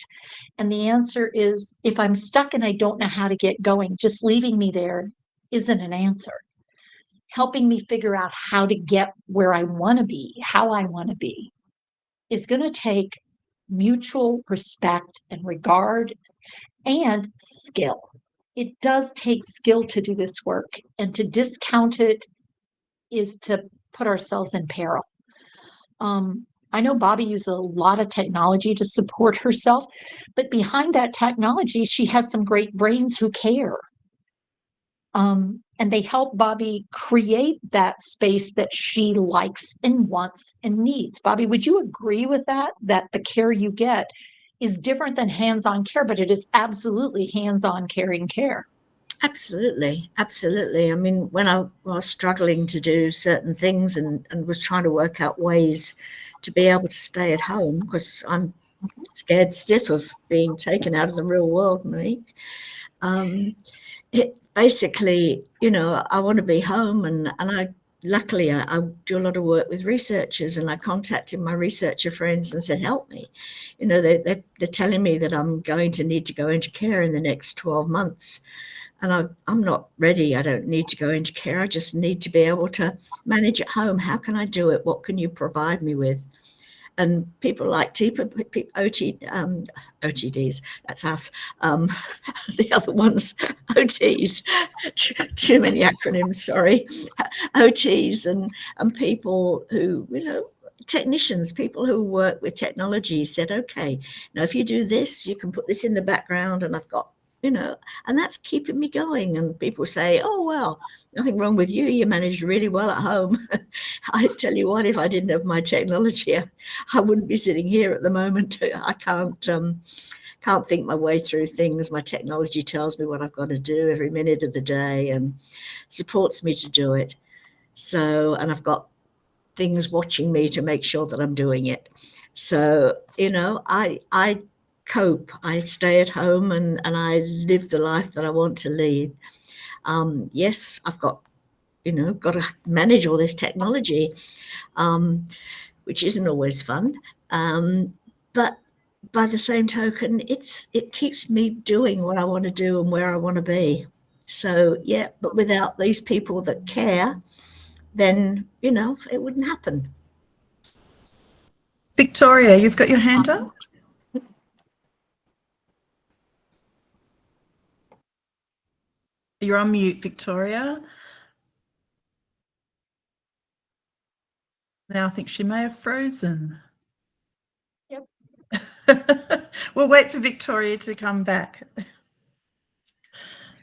And the answer is, if I'm stuck and I don't know how to get going, just leaving me there isn't an answer. Helping me figure out how to get where I want to be, how I want to be, is going to take mutual respect and regard and skill. It does take skill to do this work, and to discount it is to put ourselves in peril. I know Bobby uses a lot of technology to support herself, but behind that technology, she has some great brains who care. And they help Bobby create that space that she likes and wants and needs. Bobby, would you agree with that? That the care you get is different than hands-on care, but it is absolutely hands-on caring care. Absolutely, absolutely. I mean, when I was struggling to do certain things and was trying to work out ways to be able to stay at home, because I'm scared stiff of being taken out of the real world, Monique. It basically, you know, I want to be home, and I luckily I do a lot of work with researchers, and I contacted my researcher friends and said, help me. You know, they're telling me that I'm going to need to go into care in the next 12 months. And I'm not ready. I don't need to go into care. I just need to be able to manage at home. How can I do it? What can you provide me with? And people like Teepa, OTDs, that's us. The other ones, OTs, too many acronyms, sorry. OTs and people who, you know, technicians, people who work with technology said, okay, now if you do this, you can put this in the background, and I've got, you know, and that's keeping me going. And people say, oh, well, nothing wrong with you. You managed really well at home. I tell you what, if I didn't have my technology, I wouldn't be sitting here at the moment. I can't think my way through things. My technology tells me what I've got to do every minute of the day and supports me to do it. So, and I've got things watching me to make sure that I'm doing it. So, you know, I cope. I stay at home and I live the life that I want to lead. Yes, I've got, you know, got to manage all this technology, which isn't always fun. But by the same token, it keeps me doing what I want to do and where I want to be. So, yeah, but without these people that care, then, you know, it wouldn't happen. Victoria, you've got your hand up? You're on mute, Victoria. Now I think she may have frozen. Yep. We'll wait for Victoria to come back.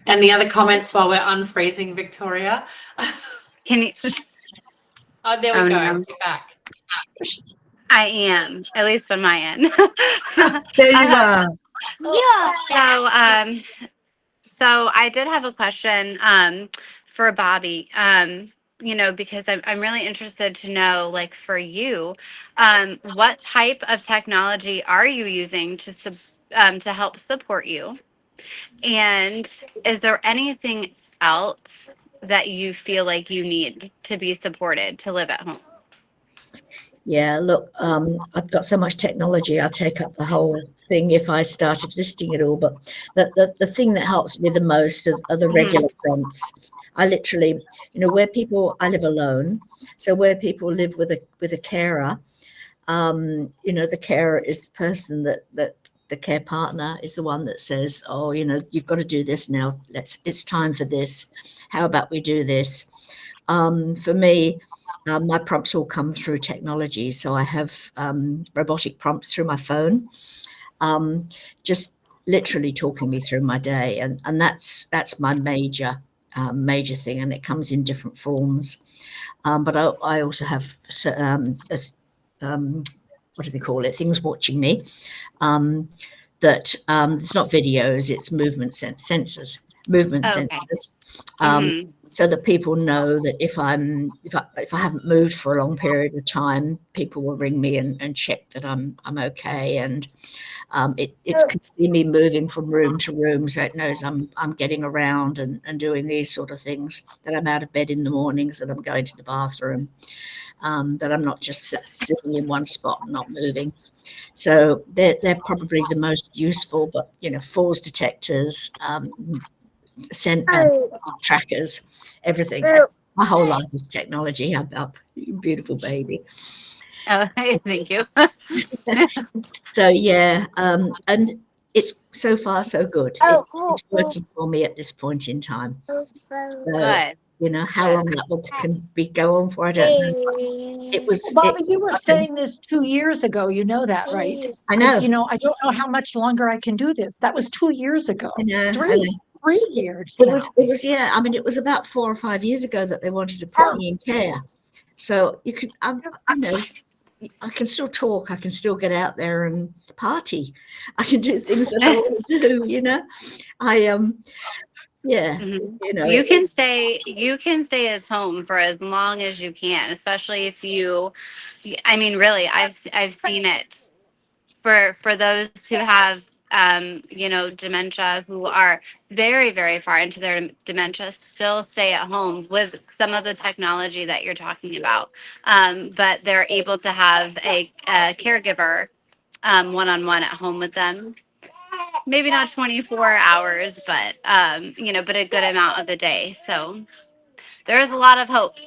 And the other comments while we're unfreezing Victoria. Can you? Oh, there we go. No. We're back. I am, at least on my end. There you are. Yeah. So I did have a question for Bobby. You know, because I'm really interested to know, like, for you, what type of technology are you using to help support you? And is there anything else that you feel like you need to be supported to live at home? Yeah, look, I've got so much technology, I'll take up the whole thing if I started listing it all. But the thing that helps me the most are the regular prompts. I literally, you know, I live alone. So where people live with a carer, you know, the carer is the person that the care partner is the one that says, oh, you know, you've got to do this now. It's time for this. How about we do this? For me, my prompts all come through technology. So I have robotic prompts through my phone, just literally talking me through my day. And that's my major thing. And it comes in different forms. But I also have, what do they call it? Things watching me. That it's not videos, it's movement sensors. Movement sensors. Mhm. So that people know that if I haven't moved for a long period of time, people will ring me and check that I'm okay, and it can see me moving from room to room, so it knows I'm getting around and doing these sort of things, that I'm out of bed in the mornings, that I'm going to the bathroom, that I'm not just sitting in one spot and not moving. So they're probably the most useful, but falls detectors, trackers, everything. My whole life is technology. Up, beautiful baby. Oh, thank you. So yeah, and it's so far so good. It's working for me at this point in time. So, Good. how long that can go on for, I don't know. It was. Bobby, you were saying this 2 years ago. You know that, right? I know. I don't know how much longer I can do this. That was 2 years ago. I know. 3 years. It was. Yeah. I mean, it was about 4 or 5 years ago that they wanted to put me in care. So you could, I can still talk. I can still get out there and party. I can do things that I want to do. Yeah. Mm-hmm. You can stay as home for as long as you can, especially if I mean, really, I've seen it for those who have dementia, who are very, very far into their dementia, still stay at home with some of the technology that you're talking about, but they're able to have a caregiver one-on-one at home with them. Maybe not 24 hours, but but a good amount of the day. So there is a lot of hope.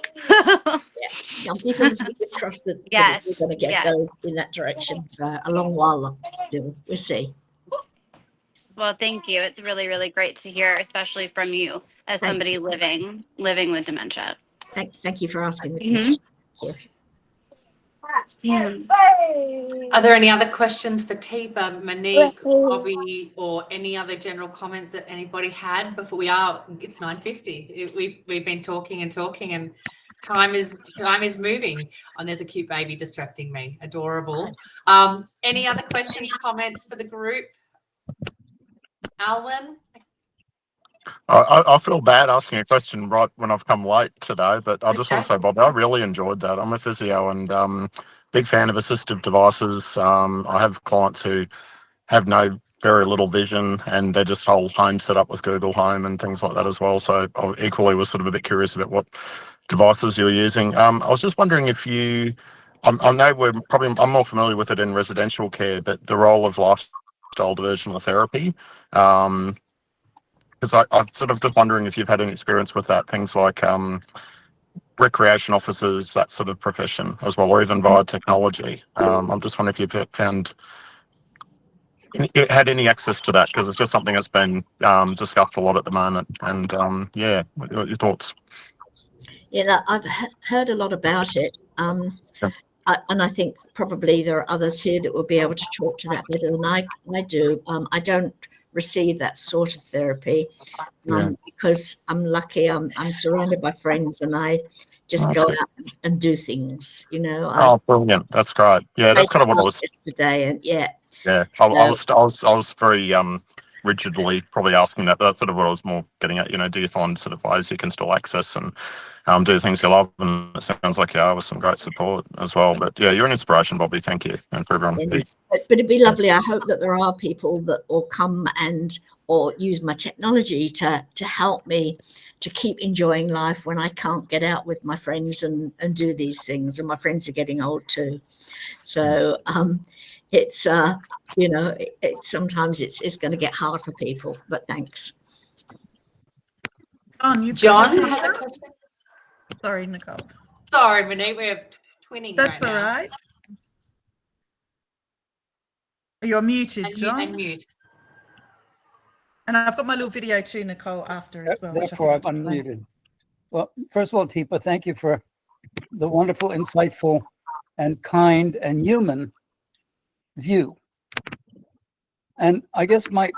People must trust that Yes, we're going to go in that direction for a long while still. We'll see. Well, thank you. It's really, really great to hear, especially from you as somebody living with dementia. Thank you for asking the question. Thank you. Are there any other questions for Teepa, Monique, Bobby, or any other general comments that anybody had before it's 9:50. We've been talking and time is moving. And there's a cute baby distracting me. Adorable. Any other questions, comments for the group? Alwyn? I feel bad asking a question right when I've come late today, but I just want to say, Bob, I really enjoyed that. I'm a physio and big fan of assistive devices. I have clients who have very little vision, and they're just whole home set up with Google Home and things like that as well. So I equally was sort of a bit curious about what devices you're using. I was just wondering if I know I'm more familiar with it in residential care, but the role of lifestyle diversional therapy. Because I'm sort of just wondering if you've had any experience with that, things like recreation officers, that sort of profession as well, or even via technology. I'm just wondering if you've had any access to that, because it's just something that's been discussed a lot at the moment. And what are your thoughts? Yeah, I've heard a lot about it. And I think probably there are others here that will be able to talk to that better than I do. I don't receive that sort of therapy because I'm lucky. I'm surrounded by friends, and I just go out and do things. Brilliant! That's great. Yeah, that's kind of what I was today, and I was very rigidly probably asking that. That's sort of what I was more getting at. Do you find sort of ways you can still access and do the things you love? And it sounds like you are, with some great support as well. But yeah, you're an inspiration, Bobby. Thank you, and for everyone. But it'd be lovely. I hope that there are people that will come or use my technology to help me to keep enjoying life when I can't get out with my friends and do these things. And my friends are getting old too, so it's sometimes it's going to get hard for people. But thanks. John has a question. Sorry, Nicole. Sorry, Monique, we're twinning. That's right all now. right. You're muted, John. And mute. And I've got my little video too, Nicole, after as well. Therefore, I'm unmuted. Well, first of all, Teepa, thank you for the wonderful, insightful, and kind and human view. And I guess my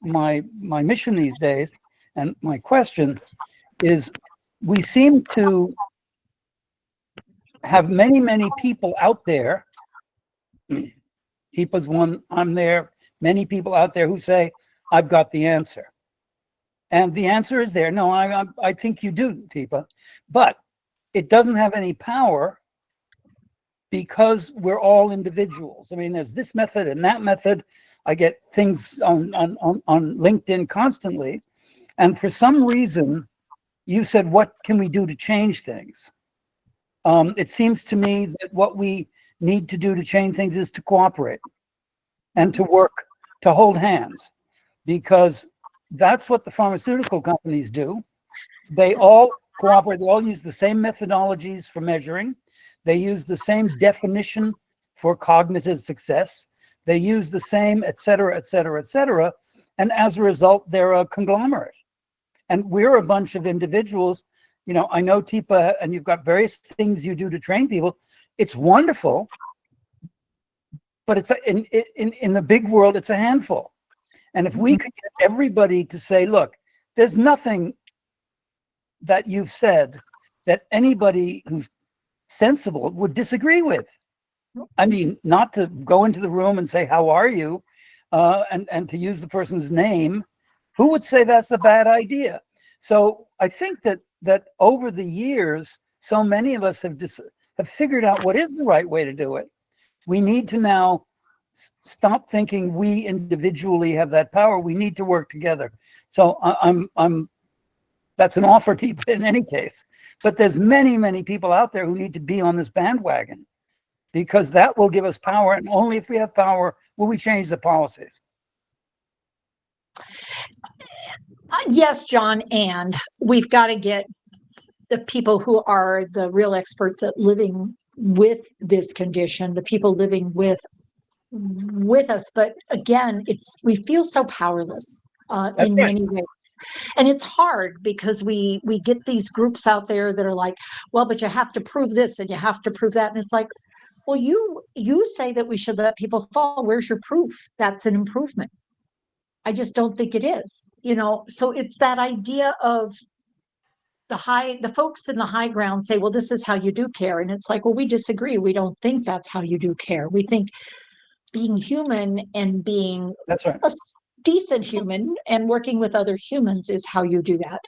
mission these days, and my question is, we seem to have many people out there. Teepa's one, I'm there, many people out there who say, I've got the answer. And the answer is there. No, I think you do, Teepa, but it doesn't have any power because we're all individuals. I mean, there's this method and that method. I get things on LinkedIn constantly. And for some reason, you said, what can we do to change things? It seems to me that what we need to do to change things is to cooperate and to work, to hold hands, because that's what the pharmaceutical companies do. They all cooperate. They all use the same methodologies for measuring. They use the same definition for cognitive success. They use the same, et cetera, et cetera, et cetera. And as a result, they're a conglomerate. And we're a bunch of individuals. You know, I know, Teepa, and you've got various things you do to train people. It's wonderful, but it's in the big world, it's a handful. And if we could get everybody to say, look, there's nothing that you've said that anybody who's sensible would disagree with. I mean, not to go into the room and say, how are you? And to use the person's name. Who would say that's a bad idea? So I think that over the years, so many of us have figured out what is the right way to do it. We need to now stop thinking we individually have that power. We need to work together. So that's an offer to you in any case. But there's many, many people out there who need to be on this bandwagon, because that will give us power. And only if we have power will we change the policies. Yes, John, and we've got to get the people who are the real experts at living with this condition, the people living with us. But again, we feel so powerless in many ways. And it's hard because we get these groups out there that are like, well, but you have to prove this and you have to prove that. And it's like, well, you say that we should let people fall. Where's your proof? That's an improvement. I just don't think it is, you know. So it's that idea of the folks in the high ground say, well, this is how you do care. And it's like, well, we disagree. We don't think that's how you do care. We think being human and being That's right. a decent human and working with other humans is how you do that.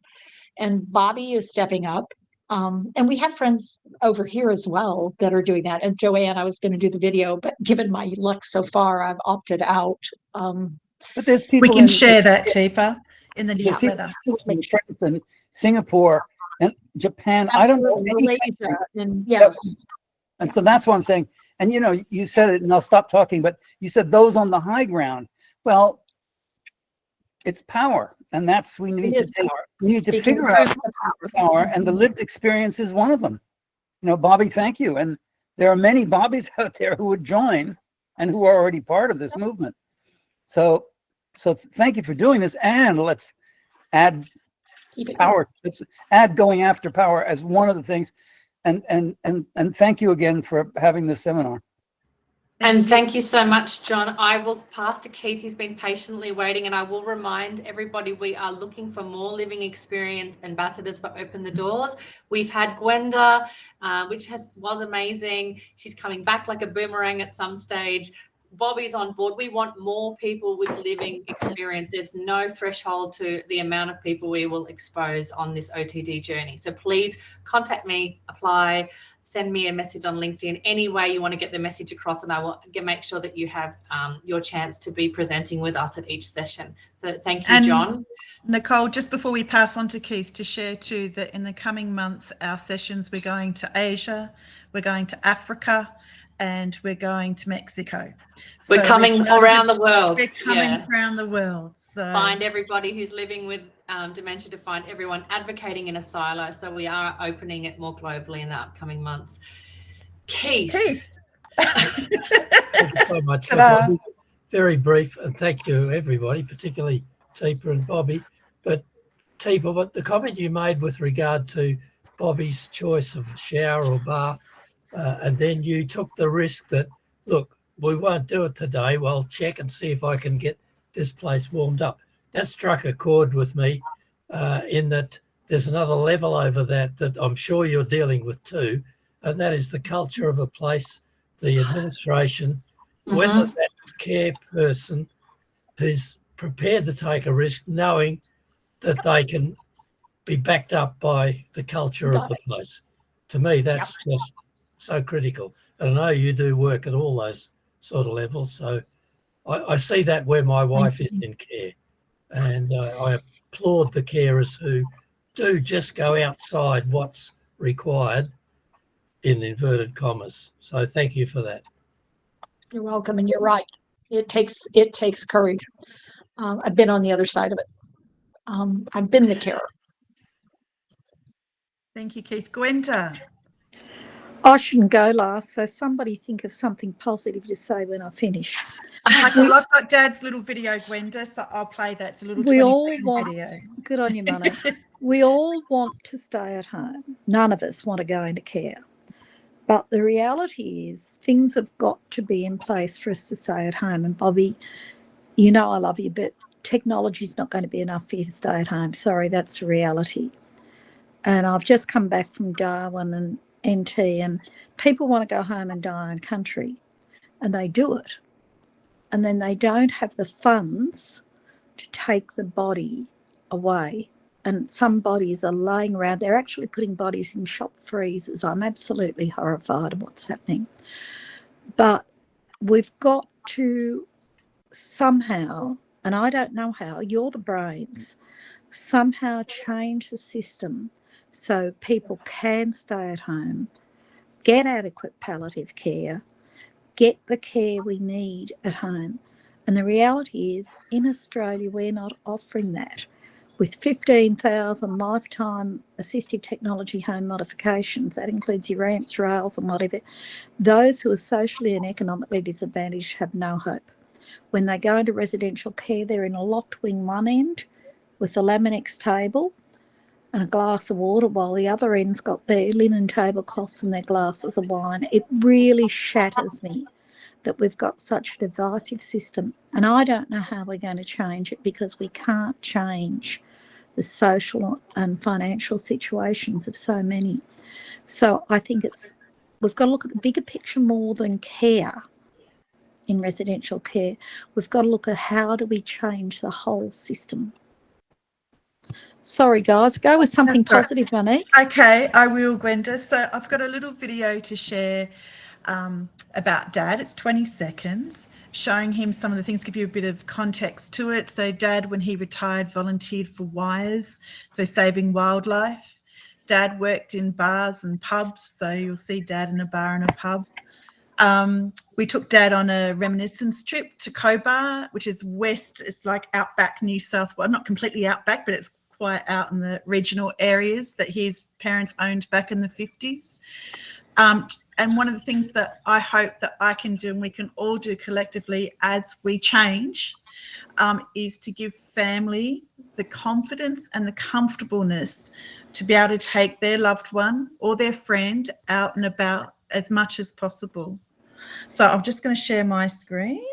And Bobby is stepping up. And we have friends over here as well that are doing that. And Joanne, I was going to do the video, but given my luck so far, I've opted out. But there's people We can share that, Teepa, in the newsletter. In France and Singapore and Japan. I don't know. Malaysia, and yes. And so that's what I'm saying. And you know, you said it, and I'll stop talking, but you said those on the high ground. Well, it's power. And that's we need to figure out power. And the lived experience is one of them. You know, Bobby, thank you. And there are many Bobbies out there who would join and who are already part of this movement. So thank you for doing this, and let's add power. Let's add going after power as one of the things. And thank you again for having this seminar. And thank you so much, John. I will pass to Keith. He's been patiently waiting, and I will remind everybody we are looking for more living experience ambassadors for Open the Doors. We've had Gwenda, which was amazing. She's coming back like a boomerang at some stage. Bobby's on board. We want more people with living experience. There's no threshold to the amount of people we will expose on this OTD journey. So please contact me, apply, send me a message on LinkedIn, any way you want to get the message across, and I will make sure that you have your chance to be presenting with us at each session. So thank you, John. Nicole, just before we pass on to Keith, to share too that in the coming months, our sessions, we're going to Asia, we're going to Africa, and we're going to Mexico. We're coming around the world. We're coming around the world. So find everybody who's living with dementia, to find everyone advocating in a silo. So we are opening it more globally in the upcoming months. Keith. Thank you so much. I'll be very brief, and thank you everybody, particularly Teepa and Bobby. But Teepa, what the comment you made with regard to Bobby's choice of shower or bath, and then you took the risk that, look, we won't do it today. Well, check and see if I can get this place warmed up. That struck a chord with me in that there's another level over that I'm sure you're dealing with too, and that is the culture of a place, the administration, whether that care person who's prepared to take a risk, knowing that they can be backed up by the culture of the place. To me, that's just so critical. And I know you do work at all those sort of levels, so I see that where my wife is in care, and I applaud the carers who do just go outside what's required, in inverted commas. So thank you for that. You're welcome, and you're right. It takes courage. I've been on the other side of it. I've been the carer. Thank you, Keith. Gwenda. I shouldn't go last, so somebody think of something positive to say when I finish. Well, I've got Dad's little video, Gwenda, so I'll play that. It's a little We all 20-second want, video. good on you, Monique. We all want to stay at home. None of us want to go into care. But the reality is things have got to be in place for us to stay at home. And Bobby, you know I love you, but technology is not going to be enough for you to stay at home. Sorry, that's the reality. And I've just come back from Darwin and NT, and people want to go home and die in country, and they do it. And then they don't have the funds to take the body away. And some bodies are laying around. They're actually putting bodies in shop freezers. I'm absolutely horrified of what's happening. But we've got to somehow, and I don't know how, you're the brains, somehow change the system so people can stay at home, get adequate palliative care, get the care we need at home. And the reality is, in Australia, we're not offering that. With 15,000 lifetime assistive technology home modifications, that includes your ramps, rails and whatever, those who are socially and economically disadvantaged have no hope. When they go into residential care, they're in a locked wing one end with a Laminex table and a glass of water, while the other end's got their linen tablecloths and their glasses of wine. It really shatters me that we've got such a divisive system. And I don't know how we're going to change it, because we can't change the social and financial situations of so many. So I think we've got to look at the bigger picture more than care in residential care. We've got to look at how do we change the whole system. Sorry, guys, go with something positive, Monique. Okay, I will, Gwenda. So I've got a little video to share about Dad. It's 20 seconds, showing him some of the things, give you a bit of context to it. So Dad, when he retired, volunteered for Wires, so saving wildlife. Dad worked in bars and pubs, so you'll see Dad in a bar and a pub. We took Dad on a reminiscence trip to Cobar, which is west. It's like outback New South Wales, not completely outback, but it's quite out in the regional areas that his parents owned back in the 50s. And one of the things that I hope that I can do, and we can all do collectively as we change, is to give family the confidence and the comfortableness to be able to take their loved one or their friend out and about as much as possible. So I'm just going to share my screen.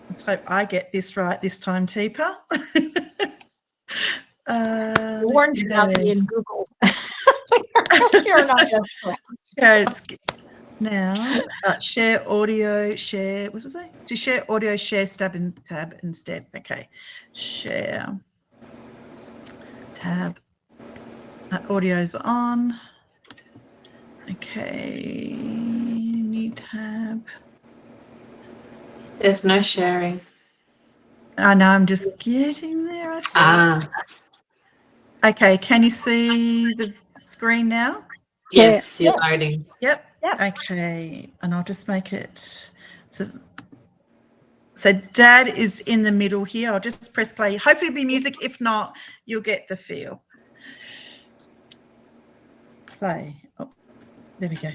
Let's hope I get this right this time, Teepa. Warned you about me in Google. You're not now, share audio, share, what does it say? To share audio, share tab instead. Okay, share tab. Audio's on. Okay, new tab. There's no sharing. I know, I'm just getting there, I think. Okay, can you see the screen now? Yes, you're loading. Yep. Yes. Okay, and I'll just make it so Dad is in the middle here. I'll just press play. Hopefully it'll be music. If not, you'll get the feel. Play. Oh, there we go.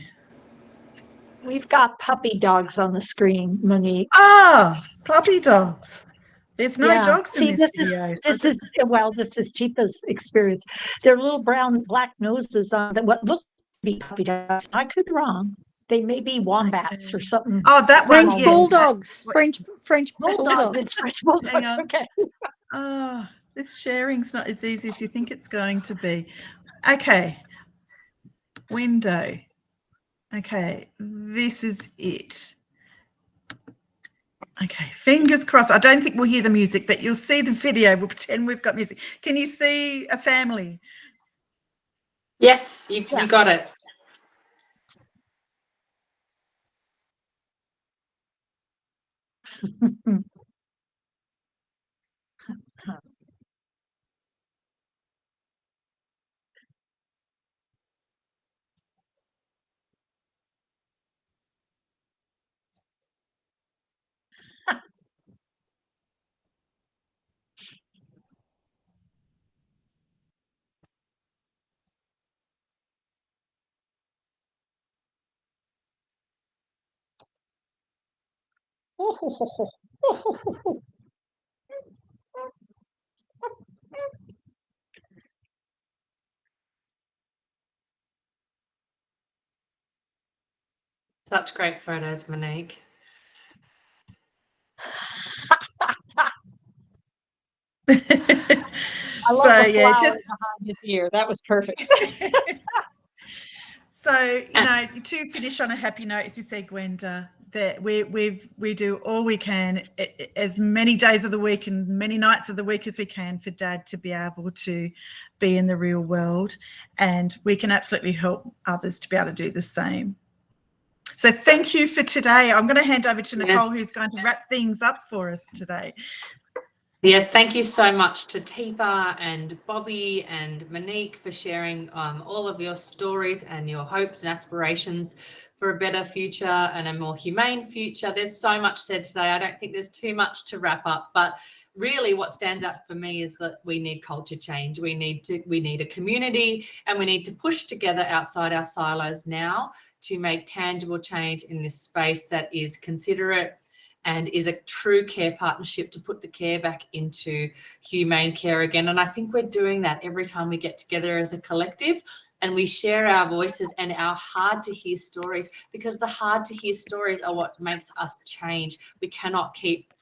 We've got puppy dogs on the screen, Monique. Ah, puppy dogs. There's no dogs See, in this video. This is Teepa's experience. They're little brown, black noses on what look to be puppy dogs. I could be wrong. They may be wombats or something. Oh, that one. French bulldogs. French bulldogs. It's French bulldogs. Okay. Oh, this sharing's not as easy as you think it's going to be. Okay. Window. Okay, this is it. Okay, fingers crossed. I don't think we'll hear the music, but you'll see the video. We'll pretend we've got music. Can you see a family? Yes, you got it. Such great photos, Monique. I love So the yeah, flower just behind his ear. That was perfect. so to finish on a happy note, as you said, Gwenda, that we do all we can, as many days of the week and many nights of the week as we can, for Dad to be able to be in the real world, and we can absolutely help others to be able to do the same. So thank you for today. I'm going to hand over to Nicole, who's going to wrap things up for us today. Yes, thank you so much to Teepa and Bobby and Monique for sharing all of your stories and your hopes and aspirations for a better future and a more humane future. There's so much said today. I don't think there's too much to wrap up, but really what stands out for me is that we need culture change. We need a community, and we need to push together outside our silos now to make tangible change in this space that is considerate and is a true care partnership to put the care back into humane care again. And I think we're doing that every time we get together as a collective and we share our voices and our hard to hear stories, because the hard to hear stories are what makes us change. We cannot keep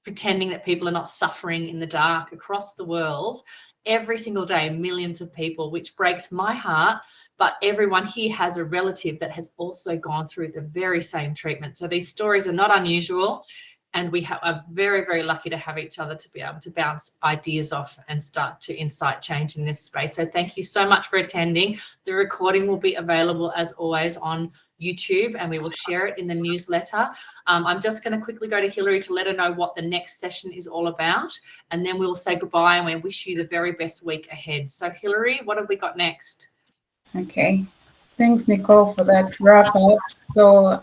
pretending that people are not suffering in the dark across the world every single day, millions of people, which breaks my heart. But everyone here has a relative that has also gone through the very same treatment. So these stories are not unusual. And we are very, very lucky to have each other to be able to bounce ideas off and start to incite change in this space. So thank you so much for attending. The recording will be available, as always, on YouTube, and we will share it in the newsletter. I'm just going to quickly go to Hillary to let her know what the next session is all about, and then we'll say goodbye and we wish you the very best week ahead. So Hillary, what have we got next? Okay, thanks Nicole for that wrap up. So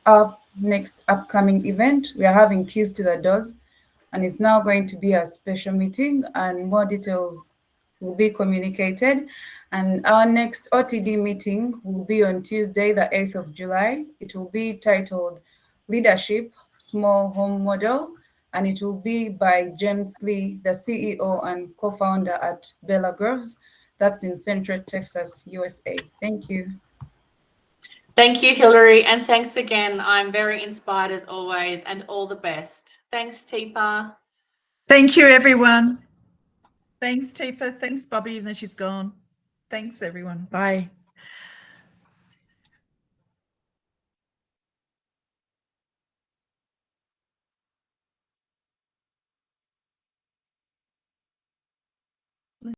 our next upcoming event, we are having Keys to the Doors, and it's now going to be a special meeting, and more details will be communicated. And our next OTD meeting will be on Tuesday, the 8th of July. It will be titled Leadership, Small Home Model, and it will be by James Lee, the CEO and co-founder at Bella Groves. That's in Central Texas, USA. Thank you. Thank you, Hillary, and thanks again. I'm very inspired as always, and all the best. Thanks, Teepa. Thank you, everyone. Thanks, Teepa. Thanks, Bobby, even though she's gone. Thanks, everyone. Bye.